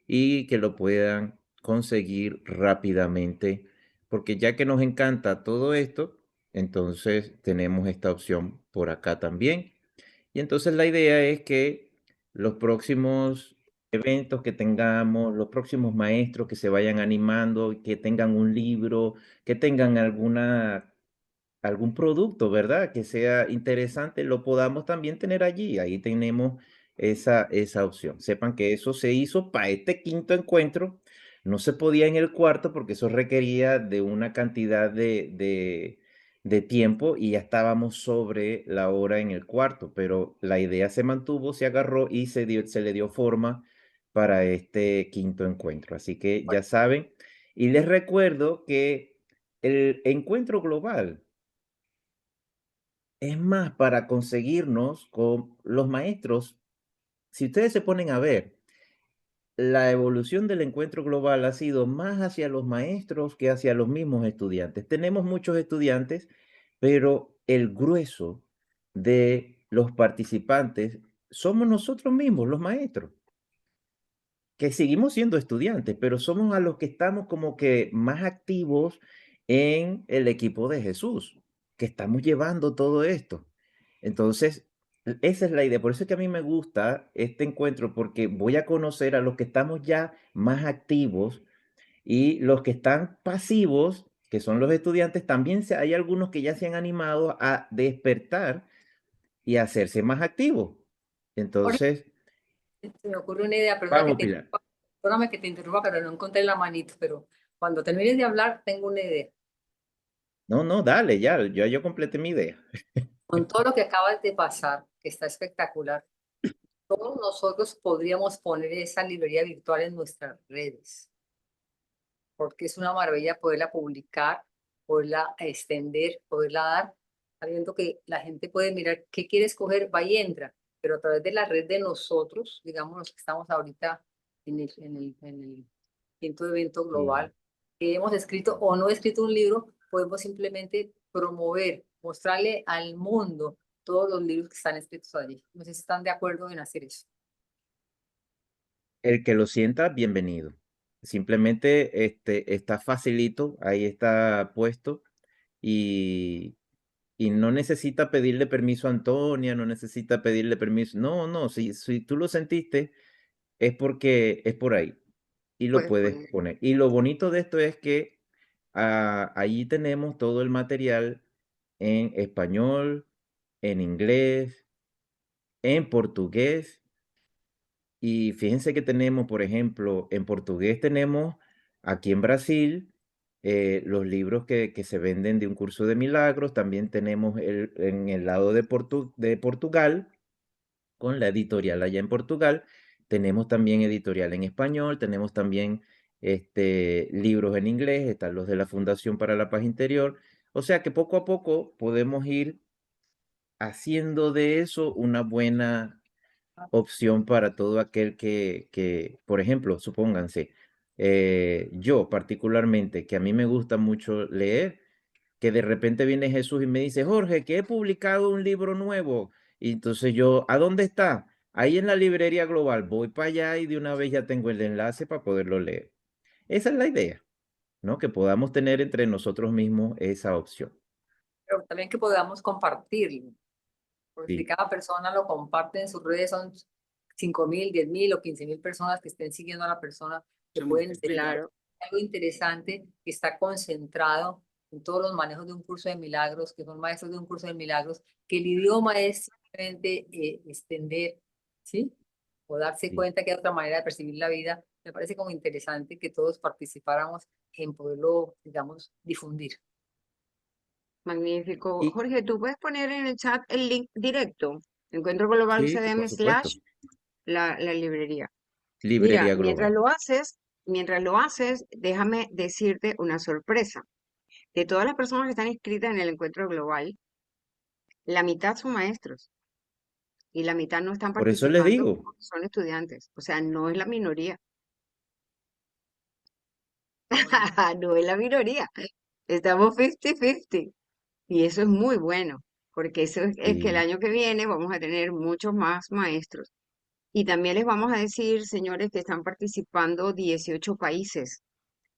y que lo puedan conseguir rápidamente, porque ya que nos encanta todo esto, entonces tenemos esta opción por acá también. Y entonces la idea es que los próximos eventos que tengamos, los próximos maestros que se vayan animando, que tengan un libro, que tengan algún producto, ¿verdad? Que sea interesante, lo podamos también tener allí. Ahí tenemos esa opción. Sepan que eso se hizo para este quinto encuentro. No se podía en el cuarto porque eso requería de una cantidad de tiempo y ya estábamos sobre la hora en el cuarto, pero la idea se mantuvo, se agarró y se le dio forma para este quinto encuentro. Así que ya saben. Y les recuerdo que el encuentro global es más para conseguirnos con los maestros. Si ustedes se ponen a ver, la evolución del encuentro global ha sido más hacia los maestros que hacia los mismos estudiantes. Tenemos muchos estudiantes, pero el grueso de los participantes somos nosotros mismos, los maestros, que seguimos siendo estudiantes, pero somos a los que estamos como que más activos en el equipo de Jesús, que estamos llevando todo esto. Entonces, esa es la idea. Por eso es que a mí me gusta este encuentro, porque voy a conocer a los que estamos ya más activos y los que están pasivos, que son los estudiantes, también hay algunos que ya se han animado a despertar y a hacerse más activos. Jorge, Entonces, se me ocurre una idea, vamos, Pilar. perdóname que te interrumpa, pero no encontré la manito, pero cuando termines de hablar, tengo una idea. No, no, dale, ya yo completé mi idea. Con todo lo que acabas de pasar, que está espectacular, todos nosotros podríamos poner esa librería virtual en nuestras redes, porque es una maravilla poderla publicar, poderla extender, poderla dar, sabiendo que la gente puede mirar qué quiere escoger, va y entra, pero a través de la red de nosotros, digamos los que estamos ahorita en el quinto evento global, que hemos escrito o no escrito un libro, podemos simplemente promover, mostrarle al mundo todos los libros que están escritos allí. No sé si están de acuerdo en hacer eso. El que lo sienta, bienvenido. Simplemente está facilito, ahí está puesto y no necesita pedirle permiso a Antonia, no necesita pedirle permiso. No, no, si tú lo sentiste, es porque es por ahí y lo Pues, puedes pues, poner. Y lo bonito de esto es que allí tenemos todo el material en español, en inglés, en portugués. Y fíjense que tenemos, por ejemplo, en portugués tenemos aquí en Brasil los libros que se venden de un curso de milagros. También tenemos en el lado de Portugal, con la editorial allá en Portugal. Tenemos también editorial en español, tenemos también libros en inglés, están los de la Fundación para la Paz Interior. O sea que poco a poco podemos ir haciendo de eso una buena opción para todo aquel por ejemplo, supónganse, yo particularmente, que a mí me gusta mucho leer, que de repente viene Jesús y me dice, Jorge, que he publicado un libro nuevo. Y entonces yo, ¿a dónde está? Ahí en la librería global. Voy para allá y de una vez ya tengo el enlace para poderlo leer. Esa es la idea, ¿no? Que podamos tener entre nosotros mismos esa opción. Pero también que podamos compartirlo. Porque si Sí, cada persona lo comparte en sus redes, son 5.000, 10.000 o 15.000 personas que estén siguiendo a la persona, que Se pueden multiplica. enseñar claro. algo interesante que está concentrado en todos los manejos de un curso de milagros, que son maestros de un curso de milagros, que el idioma es simplemente extender, ¿sí? O darse sí. cuenta que hay otra manera de percibir la vida. Me parece como interesante que todos participáramos en poderlo, digamos, difundir. Magnífico. Y Jorge, ¿tú puedes poner en el chat el link directo? Encuentro Global sí, por UCDM supuesto. / la librería. Mira, Librería global. mientras lo haces, déjame decirte una sorpresa. De todas las personas que están inscritas en el encuentro global, la mitad son maestros y la mitad no están Por eso les participando digo. porque son estudiantes. O sea, no es la minoría. No es la minoría. Estamos 50-50. Y eso es muy bueno, porque eso es que el Sí. año que viene vamos a tener muchos más maestros. Y también les vamos a decir, señores, que están participando 18 países,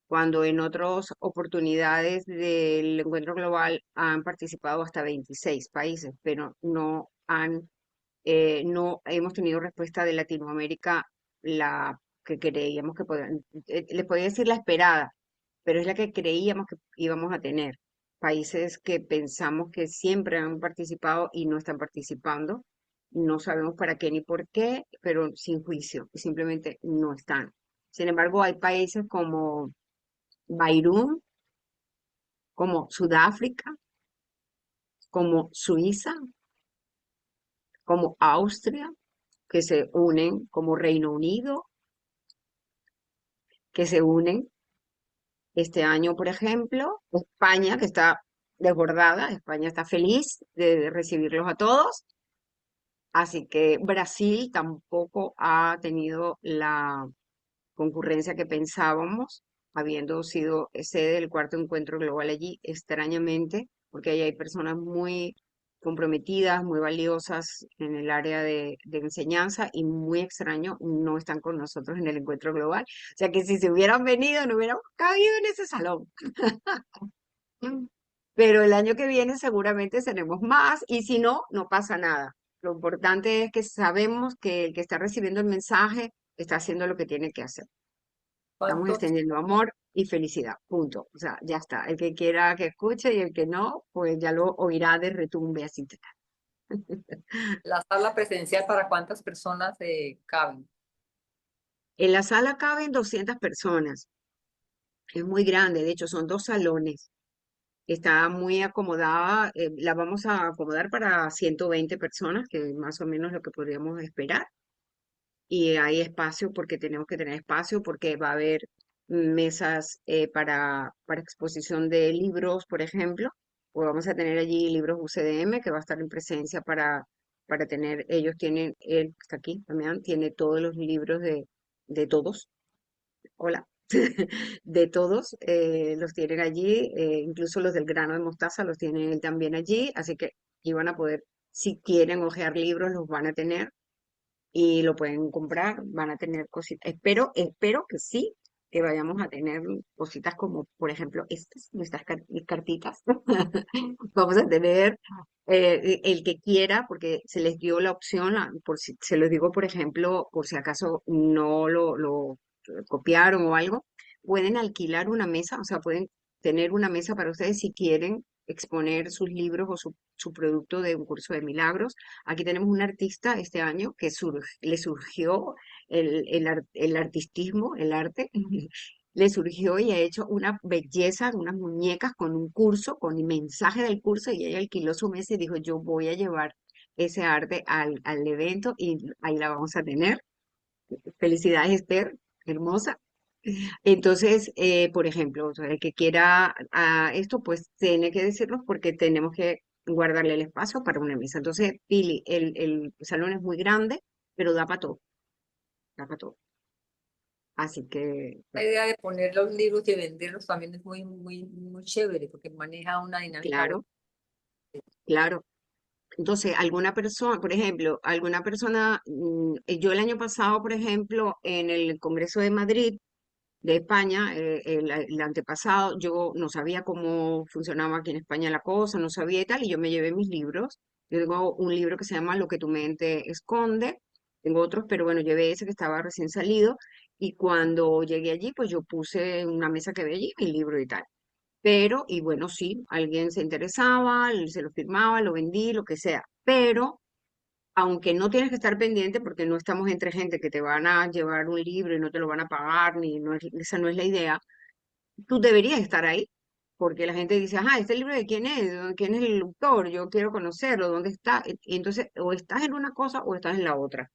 cuando en otras oportunidades del encuentro global han participado hasta 26 países, pero no hemos tenido respuesta de Latinoamérica, la que creíamos que podían, les podía decir la esperada, pero es la que creíamos que íbamos a tener. Países que pensamos que siempre han participado y no están participando. No sabemos para qué ni por qué, pero sin juicio, simplemente no están. Sin embargo, hay países como Bayrún, como Sudáfrica, como Suiza, como Austria, que se unen, como Reino Unido, que se unen este año, por ejemplo, España, que está desbordada, España está feliz de recibirlos a todos, así que Brasil tampoco ha tenido la concurrencia que pensábamos, habiendo sido sede del cuarto encuentro global allí, extrañamente, porque ahí hay personas muy comprometidas, muy valiosas en el área de enseñanza y muy extraño, no están con nosotros en el encuentro global. O sea que si se hubieran venido, no hubiéramos cabido en ese salón. Pero el año que viene seguramente seremos más y si no, no pasa nada. Lo importante es que sabemos que el que está recibiendo el mensaje está haciendo lo que tiene que hacer. Estamos ¿Cuántos? extendiendo amor y felicidad, punto. O sea, ya está. El que quiera que escuche y el que no, pues ya lo oirá de retumbe así. La sala presencial, ¿para cuántas personas caben? En la sala caben 200 personas. Es muy grande, de hecho son 2 salones. Está muy acomodada, la vamos a acomodar para 120 personas, que es más o menos lo que podríamos esperar. Y hay espacio porque tenemos que tener espacio porque va a haber mesas para exposición de libros, por ejemplo, o vamos a tener allí libros UCDM que va a estar en presencia para tener, ellos tienen, él está aquí, Damián, tiene todos los libros de todos, hola, de todos, los tienen allí, incluso los del grano de mostaza los tiene él también allí, así que iban a poder, si quieren hojear libros, los van a tener y lo pueden comprar, van a tener cositas. Espero que sí, que vayamos a tener cositas como, por ejemplo, estas, nuestras cartitas. Vamos a tener el que quiera, porque se les dio la opción, se los digo, por ejemplo, por si acaso no lo copiaron o algo, pueden alquilar una mesa, o sea, pueden tener una mesa para ustedes si quieren exponer sus libros o su producto de un curso de milagros. Aquí tenemos un artista este año que le surgió el artistismo, el arte, le surgió y ha hecho una belleza, unas muñecas con un curso, con el mensaje del curso, y ella alquiló su mesa y dijo, yo voy a llevar ese arte al evento y ahí la vamos a tener. Felicidades, Esther, hermosa. Entonces, por ejemplo, o sea, el que quiera esto, pues tiene que decirnos porque tenemos que guardarle el espacio para una mesa. Entonces, Pili, el salón es muy grande, pero da para todo, da para todo. Así que, La idea de poner los libros y venderlos también es muy chévere porque maneja una dinámica buena. claro, claro. Entonces, alguna persona, por ejemplo, yo el año pasado, por ejemplo, en el Congreso de Madrid, de España, el antepasado, yo no sabía cómo funcionaba aquí en España la cosa, no sabía y tal, y yo me llevé mis libros. Yo tengo un libro que se llama Lo que tu mente esconde, tengo otros, pero bueno, llevé ese que estaba recién salido, y cuando llegué allí, pues yo puse en una mesa que había allí mi libro y tal. Pero, y bueno, sí, alguien se interesaba, se lo firmaba, lo vendí, lo que sea. Pero, aunque no tienes que estar pendiente porque no estamos entre gente que te van a llevar un libro y no te lo van a pagar, ni no esa no es la idea, tú deberías estar ahí. Porque la gente dice, ajá, ¿este libro de quién es? ¿Quién es el autor? Yo quiero conocerlo, ¿dónde está? Y entonces, o estás en una cosa o estás en la otra.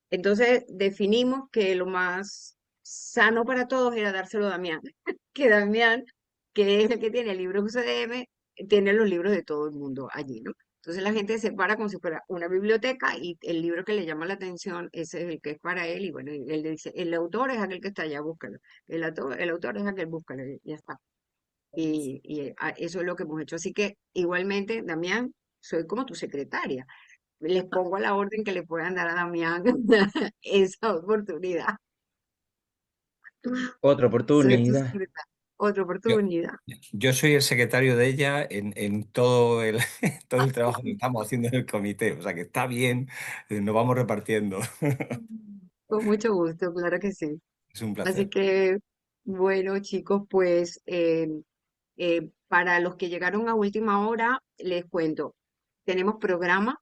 Entonces, definimos que lo más sano para todos era dárselo a Damián, que Damián, que es el que tiene el libro UCDM, tiene los libros de todo el mundo allí, ¿no? Entonces la gente se para como si fuera una biblioteca y el libro que le llama la atención, ese es el que es para él, y bueno, y él dice, el autor es aquel que está allá, búscalo. El autor es aquel, búscalo, y ya está. Eso es lo que hemos hecho. Así que igualmente, Damián, soy como tu secretaria. Les pongo a la orden que le puedan dar a Damián esa oportunidad. Otra Soy tu oportunidad. secretaria. Otra Yo, oportunidad. yo soy el secretario de ella en todo todo el trabajo que estamos haciendo en el comité, o sea que está bien, nos vamos repartiendo. Con mucho gusto, claro que sí. Es un Así placer. que, bueno, chicos, pues para los que llegaron a última hora, les cuento, tenemos programa.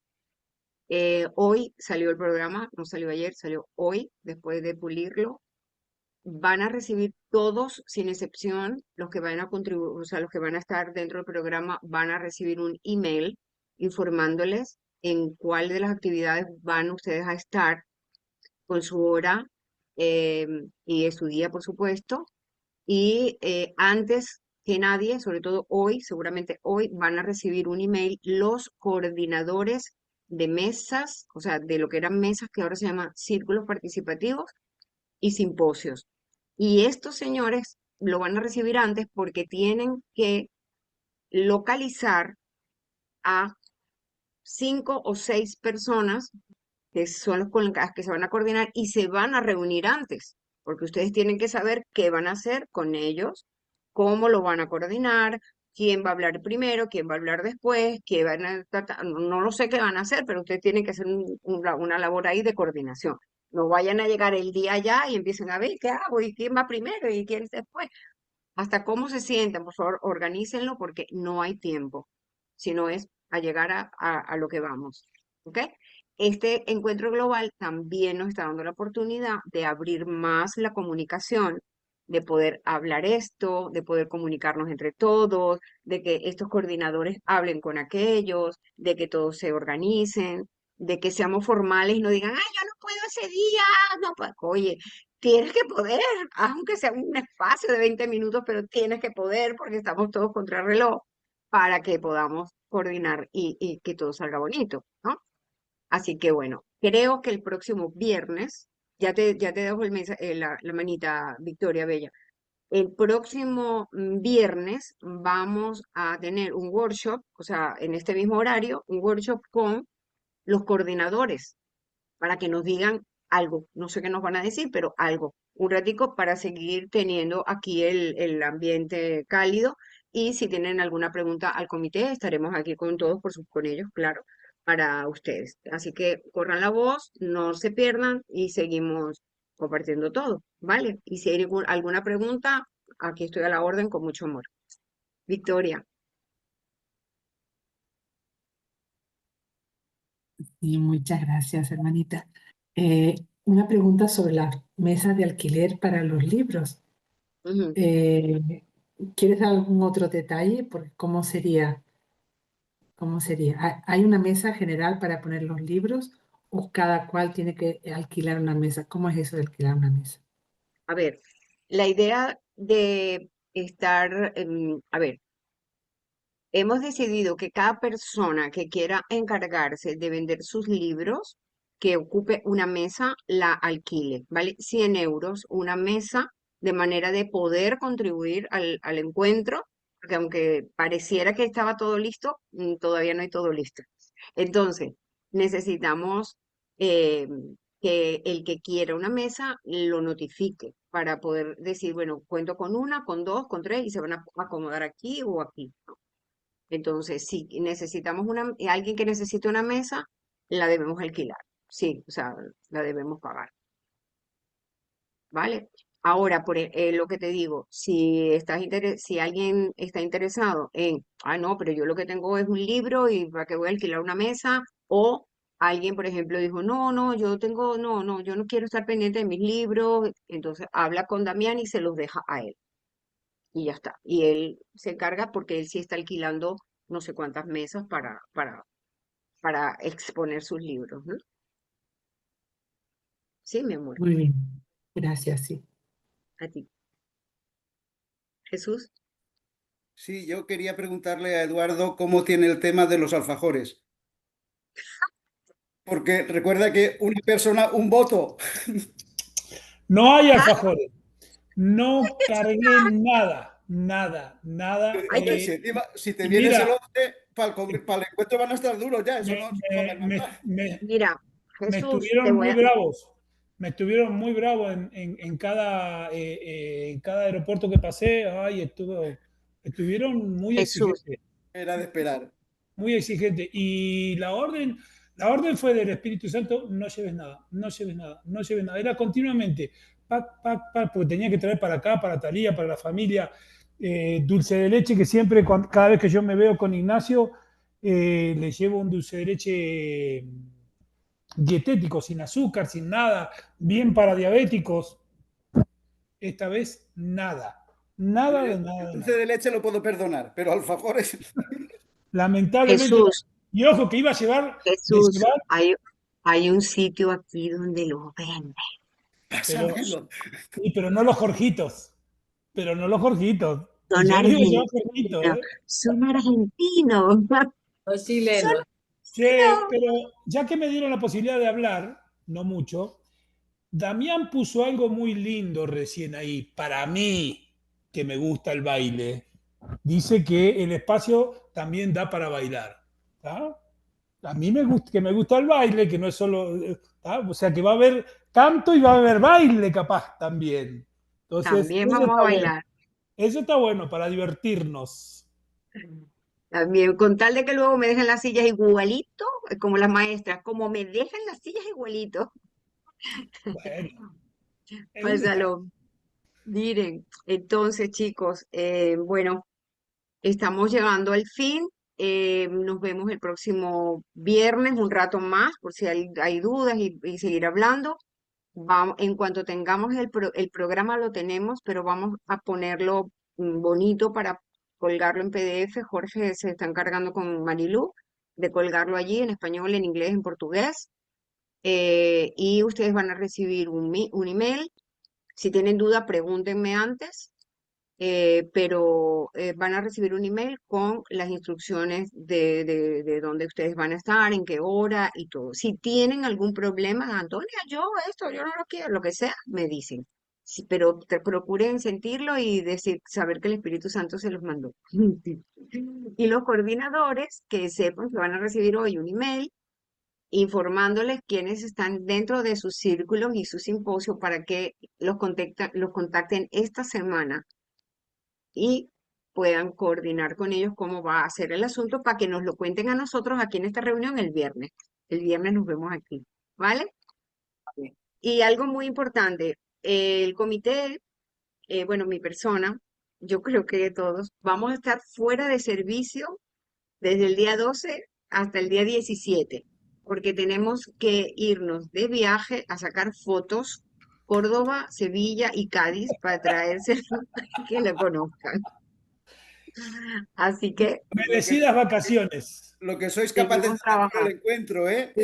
Hoy salió el programa, no salió ayer, salió hoy, después de pulirlo. Van a recibir todos, sin excepción, los que van a contribuir, o sea, los que van a estar dentro del programa, van a recibir un email informándoles en cuál de las actividades van ustedes a estar con su hora eh, y de su día, por supuesto. Y antes que nadie, sobre todo hoy, seguramente hoy, van a recibir un email los coordinadores de mesas, o sea, de lo que eran mesas que ahora se llaman círculos participativos y simposios. Y estos señores lo van a recibir antes porque tienen que localizar a 5 o 6 personas que son los con las que se van a coordinar y se van a reunir antes, porque ustedes tienen que saber qué van a hacer con ellos, cómo lo van a coordinar, quién va a hablar primero, quién va a hablar después, qué van a tratar, no lo sé qué van a hacer, pero ustedes tienen que hacer una labor ahí de coordinación. No vayan a llegar el día ya y empiecen a ver qué hago y quién va primero y quién después. Hasta cómo se sientan, por favor, organícenlo porque no hay tiempo, sino es a llegar a lo que vamos. ¿Ok? Este encuentro global también nos está dando la oportunidad de abrir más la comunicación, de poder hablar esto, de poder comunicarnos entre todos, de que estos coordinadores hablen con aquellos, de que todos se organicen, de que seamos formales y no digan, ay, yo no puedo ese día, no puedo. Oye, tienes que poder, aunque sea un espacio de 20 minutos, pero tienes que poder porque estamos todos contra el reloj para que podamos coordinar y que todo salga bonito, ¿no? Así que bueno, creo que el próximo viernes, ya te dejo la manita, Victoria Bella. El próximo viernes vamos a tener un workshop, o sea, en este mismo horario, un workshop con los coordinadores para que nos digan algo. No sé qué nos van a decir, pero algo. Un ratico para seguir teniendo aquí el ambiente cálido Y si tienen alguna pregunta al comité, estaremos aquí con todos, con ellos, claro, para ustedes. Así que corran la voz, no se pierdan y seguimos compartiendo todo, ¿vale? Y si hay alguna pregunta, aquí estoy a la orden con mucho amor. Victoria. Y muchas gracias, hermanita. Una pregunta sobre las mesas de alquiler para los libros. Ujú. ¿Quieres dar algún otro detalle? Porque ¿cómo sería? ¿Cómo sería? ¿Hay una mesa general para poner los libros o cada cual tiene que alquilar una mesa? ¿Cómo es eso de alquilar una mesa? A ver, la idea de estar, a ver, hemos decidido que cada persona que quiera encargarse de vender sus libros, que ocupe una mesa, la alquile, ¿vale? 100 euros una mesa, de manera de poder contribuir al encuentro, porque aunque pareciera que estaba todo listo, todavía no hay todo listo. Entonces, necesitamos eh, que el que quiera una mesa lo notifique para poder decir, bueno, cuento con una, con dos, con tres, y se van a acomodar aquí o aquí. Entonces, si necesitamos alguien que necesite una mesa, la debemos alquilar. Sí, o sea, la debemos pagar. ¿Vale? Ahora, lo que te digo, si alguien está interesado en, no, pero yo lo que tengo es un libro y para qué voy a alquilar una mesa, o alguien, por ejemplo, dijo, no, yo no quiero estar pendiente de mis libros, entonces habla con Damián y se los deja a él. Y ya está. Y él se encarga porque él sí está alquilando no sé cuántas mesas para exponer sus libros, ¿no? Sí, mi amor, Muy bien, gracias, sí. a ti. Jesús. Sí, yo quería preguntarle a Eduardo cómo tiene el tema de los alfajores. Porque recuerda que una persona, un voto. No hay alfajores. No cargué nada. Ay, Hombre, si te Y vienes el mira, 11, para el encuentro van a estar duros ya, eso me, no se va a me- me- encontrar. me- mira, me Jesús, te estuvieron voy muy a... bravos. Me estuvieron muy bravos en cada aeropuerto que pasé. Ay, estuvieron muy Jesús, exigentes, Era de esperar. muy exigentes. Y la orden fue del Espíritu Santo, no lleves nada, no lleves nada, no lleves nada. Era continuamente, porque tenía que traer para acá, para Talía, para la familia, dulce de leche, que siempre, cada vez que yo me veo con Ignacio, le llevo un dulce de leche dietético, sin azúcar, sin nada, bien para diabéticos. Esta vez nada, nada de nada El de dulce nada. de leche lo puedo perdonar, pero alfajores. Lamentablemente, no. Jesús, Y ojo que iba a llevar, de Jesús, llevar, hay un sitio aquí donde los venden. pero, Pásamelo. sí, pero no los Jorgitos, pero no los Jorgitos. Y Son yo le digo llevar Jorgitos, argentinos, ¿eh? son argentinos, Los son chilenos. Che, argentinos. pero ya que me dieron la posibilidad de hablar, no mucho, Damián puso algo muy lindo recién ahí, para mí, que me gusta el baile. Dice que el espacio también da para bailar. ¿Tá? A mí que me gusta el baile, que no es solo, ¿tá? O sea, que va a haber canto y va a haber baile capaz también. Entonces, También eso vamos está a bueno. bailar. Eso está bueno para divertirnos. También, con tal de que luego me dejen las sillas igualito, como las maestras, como me dejan las sillas igualito Bueno, es al un detalle. salón. Miren, entonces chicos, bueno, estamos llegando al fin. Nos vemos el próximo viernes, un rato más, por si hay dudas y seguir hablando. Vamos, en cuanto tengamos el programa lo tenemos, pero vamos a ponerlo bonito para colgarlo en PDF. Jorge se está encargando con Marilú de colgarlo allí en español, en inglés, en portugués. Y ustedes van a recibir un email. Si tienen duda, pregúntenme antes, pero van a recibir un email con las instrucciones de dónde ustedes van a estar, en qué hora y todo. Si tienen algún problema, Antonia, yo no lo quiero, lo que sea, me dicen. Sí, pero procuren sentirlo y saber que el Espíritu Santo se los mandó. Y los coordinadores que sepan que van a recibir hoy un email informándoles quiénes están dentro de sus círculos y su simposio para que los contacten esta semana y puedan coordinar con ellos cómo va a ser el asunto para que nos lo cuenten a nosotros aquí en esta reunión el viernes. El viernes nos vemos aquí, ¿vale? Bien. Y algo muy importante, el comité, bueno, mi persona, yo creo que todos, vamos a estar fuera de servicio desde el día 12 hasta el día 17, porque tenemos que irnos de viaje a sacar fotos, Córdoba, Sevilla y Cádiz, para traerse que la conozcan. Así que Merecidas vacaciones. Lo que sois capaces de seguimos hacer para trabajando. el encuentro, ¿eh?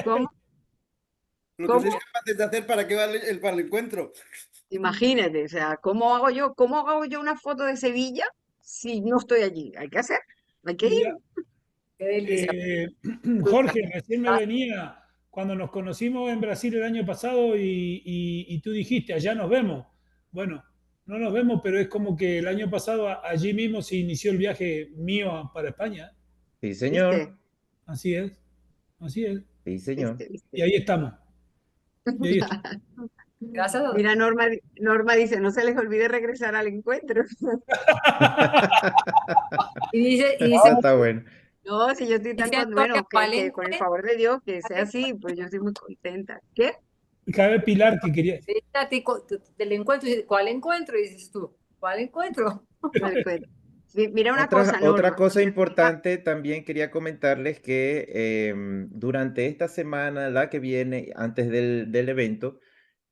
¿Cómo? Lo que ¿Cómo? sois capaces de hacer para que va para el encuentro. Imagínate, o sea, ¿cómo hago yo una foto de Sevilla si no estoy allí? Hay que hacer, hay que ir. Mira, Qué delicia. Jorge, recién me venía cuando nos conocimos en Brasil el año pasado y tú dijiste, allá nos vemos. Bueno, no nos vemos, pero es como que el año pasado allí mismo se inició el viaje mío para España. Sí, ¿Viste? señor. Así es, así es. Sí, señor. ¿Viste? Y ahí estamos. Y ahí estamos. Gracias a Mira, Norma dice, no se les olvide regresar al encuentro. Y dice, Eso está bueno. No, si yo estoy tan dice Antonia, bueno, ¿cuál que con el encuentro? favor de Dios, que sea así, pues yo estoy muy contenta. ¿Qué? Y cabe Pilar que quería. Te dice a ti, del encuentro, y dice, ¿cuál encuentro? Y dices tú, ¿cuál encuentro? No le cuento. Mira una Otra, cosa, otra Norma. cosa importante, también quería comentarles que durante esta semana, la que viene, antes del evento,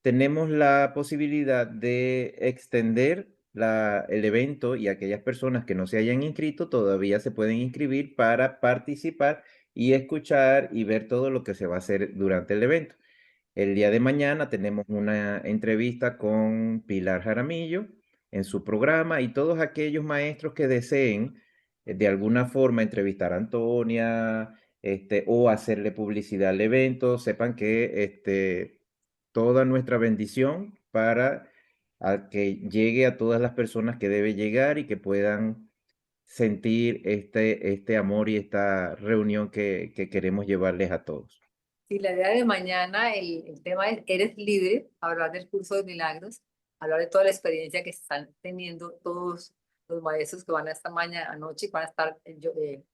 tenemos la posibilidad de extender el evento y aquellas personas que no se hayan inscrito todavía se pueden inscribir para participar y escuchar y ver todo lo que se va a hacer durante el evento. El día de mañana tenemos una entrevista con Pilar Jaramillo en su programa y todos aquellos maestros que deseen de alguna forma entrevistar a Antonia o hacerle publicidad al evento, sepan que toda nuestra bendición para que llegue a todas las personas que debe llegar y que puedan sentir este amor y esta reunión que queremos llevarles a todos. Sí, la idea de mañana, el tema es, eres libre, hablar del curso de milagros, hablar de toda la experiencia que están teniendo todos los maestros que van a estar mañana anoche, van a estar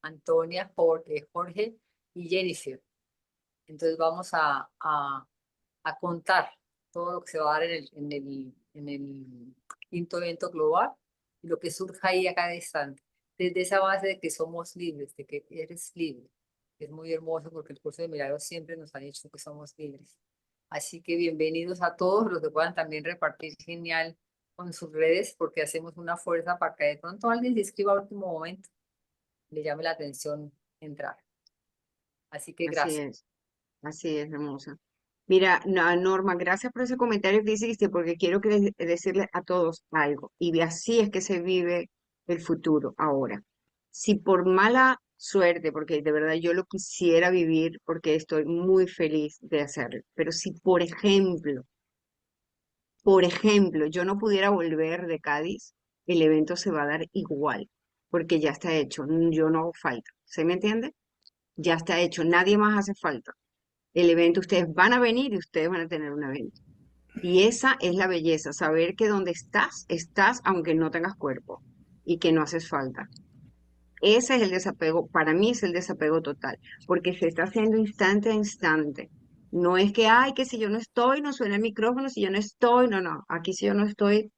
Antonia, Jorge y Jennifer. Entonces vamos a contar todo lo que se va a dar en el quinto evento global y lo que surja ahí a cada instante, desde esa base de que somos libres, de que eres libre. Es muy hermoso porque el curso de milagros siempre nos ha dicho que somos libres. Así que bienvenidos a todos los que puedan también repartir genial con sus redes, porque hacemos una fuerza para que de pronto alguien se inscriba a último momento, le llame la atención entrar. Así que gracias. Así es, hermosa. Mira, Norma, gracias por ese comentario que hiciste, porque quiero decirle a todos algo. Y así es que se vive el futuro ahora. Si por mala suerte, porque de verdad yo lo quisiera vivir, porque estoy muy feliz de hacerlo, pero si por ejemplo, yo no pudiera volver de Cádiz, el evento se va a dar igual, porque ya está hecho, yo no hago falta. ¿Se me entiende? Ya está hecho, nadie más hace falta. El evento, ustedes van a venir y ustedes van a tener un evento. Y esa es la belleza, saber que donde estás, estás aunque no tengas cuerpo y que no haces falta. Ese es el desapego, para mí es el desapego total, porque se está haciendo instante a instante. No es que, ay, que si yo no estoy, no suena el micrófono, si yo no estoy, no. Aquí si yo no estoy,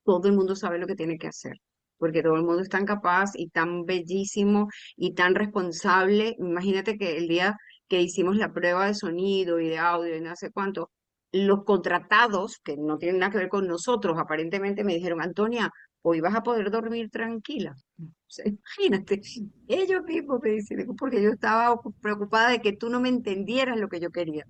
todo el mundo sabe lo que tiene que hacer, porque todo el mundo es tan capaz y tan bellísimo y tan responsable. Imagínate que el día que hicimos la prueba de sonido y de audio y no sé cuánto, los contratados, que no tienen nada que ver con nosotros, aparentemente me dijeron, Antonia, hoy vas a poder dormir tranquila. O sea, imagínate, ellos mismos me dicen, porque yo estaba preocupada de que tú no me entendieras lo que yo quería.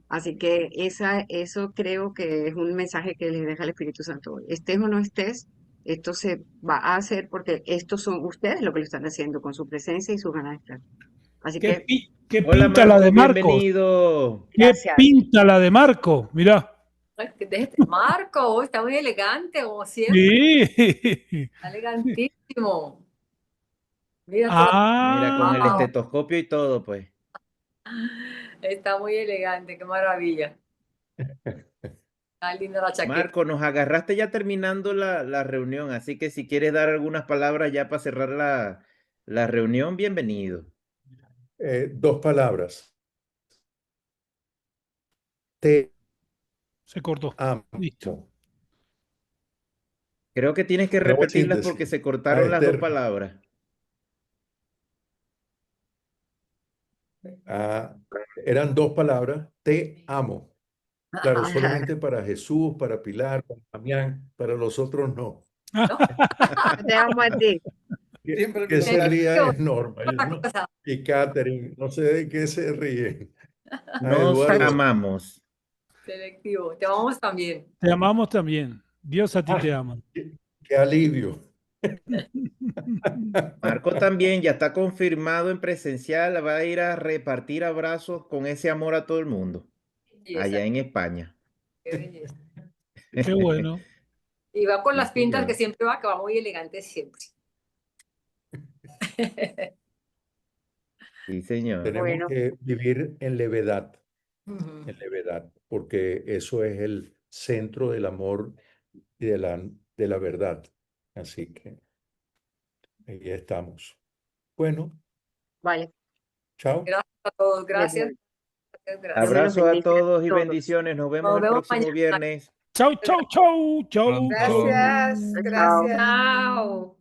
Así que eso creo que es un mensaje que les deja el Espíritu Santo hoy. Estés o no estés, esto se va a hacer porque estos son ustedes lo que lo están haciendo con su presencia y su ganas de estar. Así ¿Qué, que, qué Hola pinta la de Marco, Marcos? bienvenido. ¿Qué gracias. pinta la de Marco? Mirá. Ay, Marco, está muy elegante, como siempre. Sí. Está elegantísimo. Mira Mira, con el Wow, estetoscopio y todo, pues. está muy elegante, qué maravilla. Ah, linda la chaqueta. Marco, nos agarraste ya terminando la reunión, así que si quieres dar algunas palabras ya para cerrar la reunión, bienvenido. Dos palabras. Te Se cortó. amo. Listo. Creo que tienes que Nueva repetirlas porque síntesis. se cortaron las dos Esther. palabras. Eran dos palabras. Te amo. Claro, solamente para Jesús, para Pilar, para Damián, para los otros no. Te amo a ti. Que me se ría río. es Norma. Otra cosa. Y Catherine, no sé de qué se ríen. Nos Eduardo. amamos. Selectivo. Te amamos también. Te amamos también. Dios a ti te ama. Qué alivio. Marco también ya está confirmado en presencial, va a ir a repartir abrazos con ese amor a todo el mundo, Belleza, allá en España. qué belleza. Qué bueno. Y va con Sí, las pintas señor. que siempre va, que va muy elegante siempre. Sí, señor. Tenemos Bueno. que vivir en levedad, Ujú. porque eso es el centro del amor y de la verdad. Así que ahí estamos. Bueno, Vale. chao. Gracias a todos. Gracias. Bueno, Gracias, gracias. Dios me los Abrazos a bendiga todos y todos. bendiciones. Nos vemos Nos el vemos próximo mañana. viernes. Chau, chau, chau, chau, Pronto. chau. Gracias, Chao. gracias. Tchau.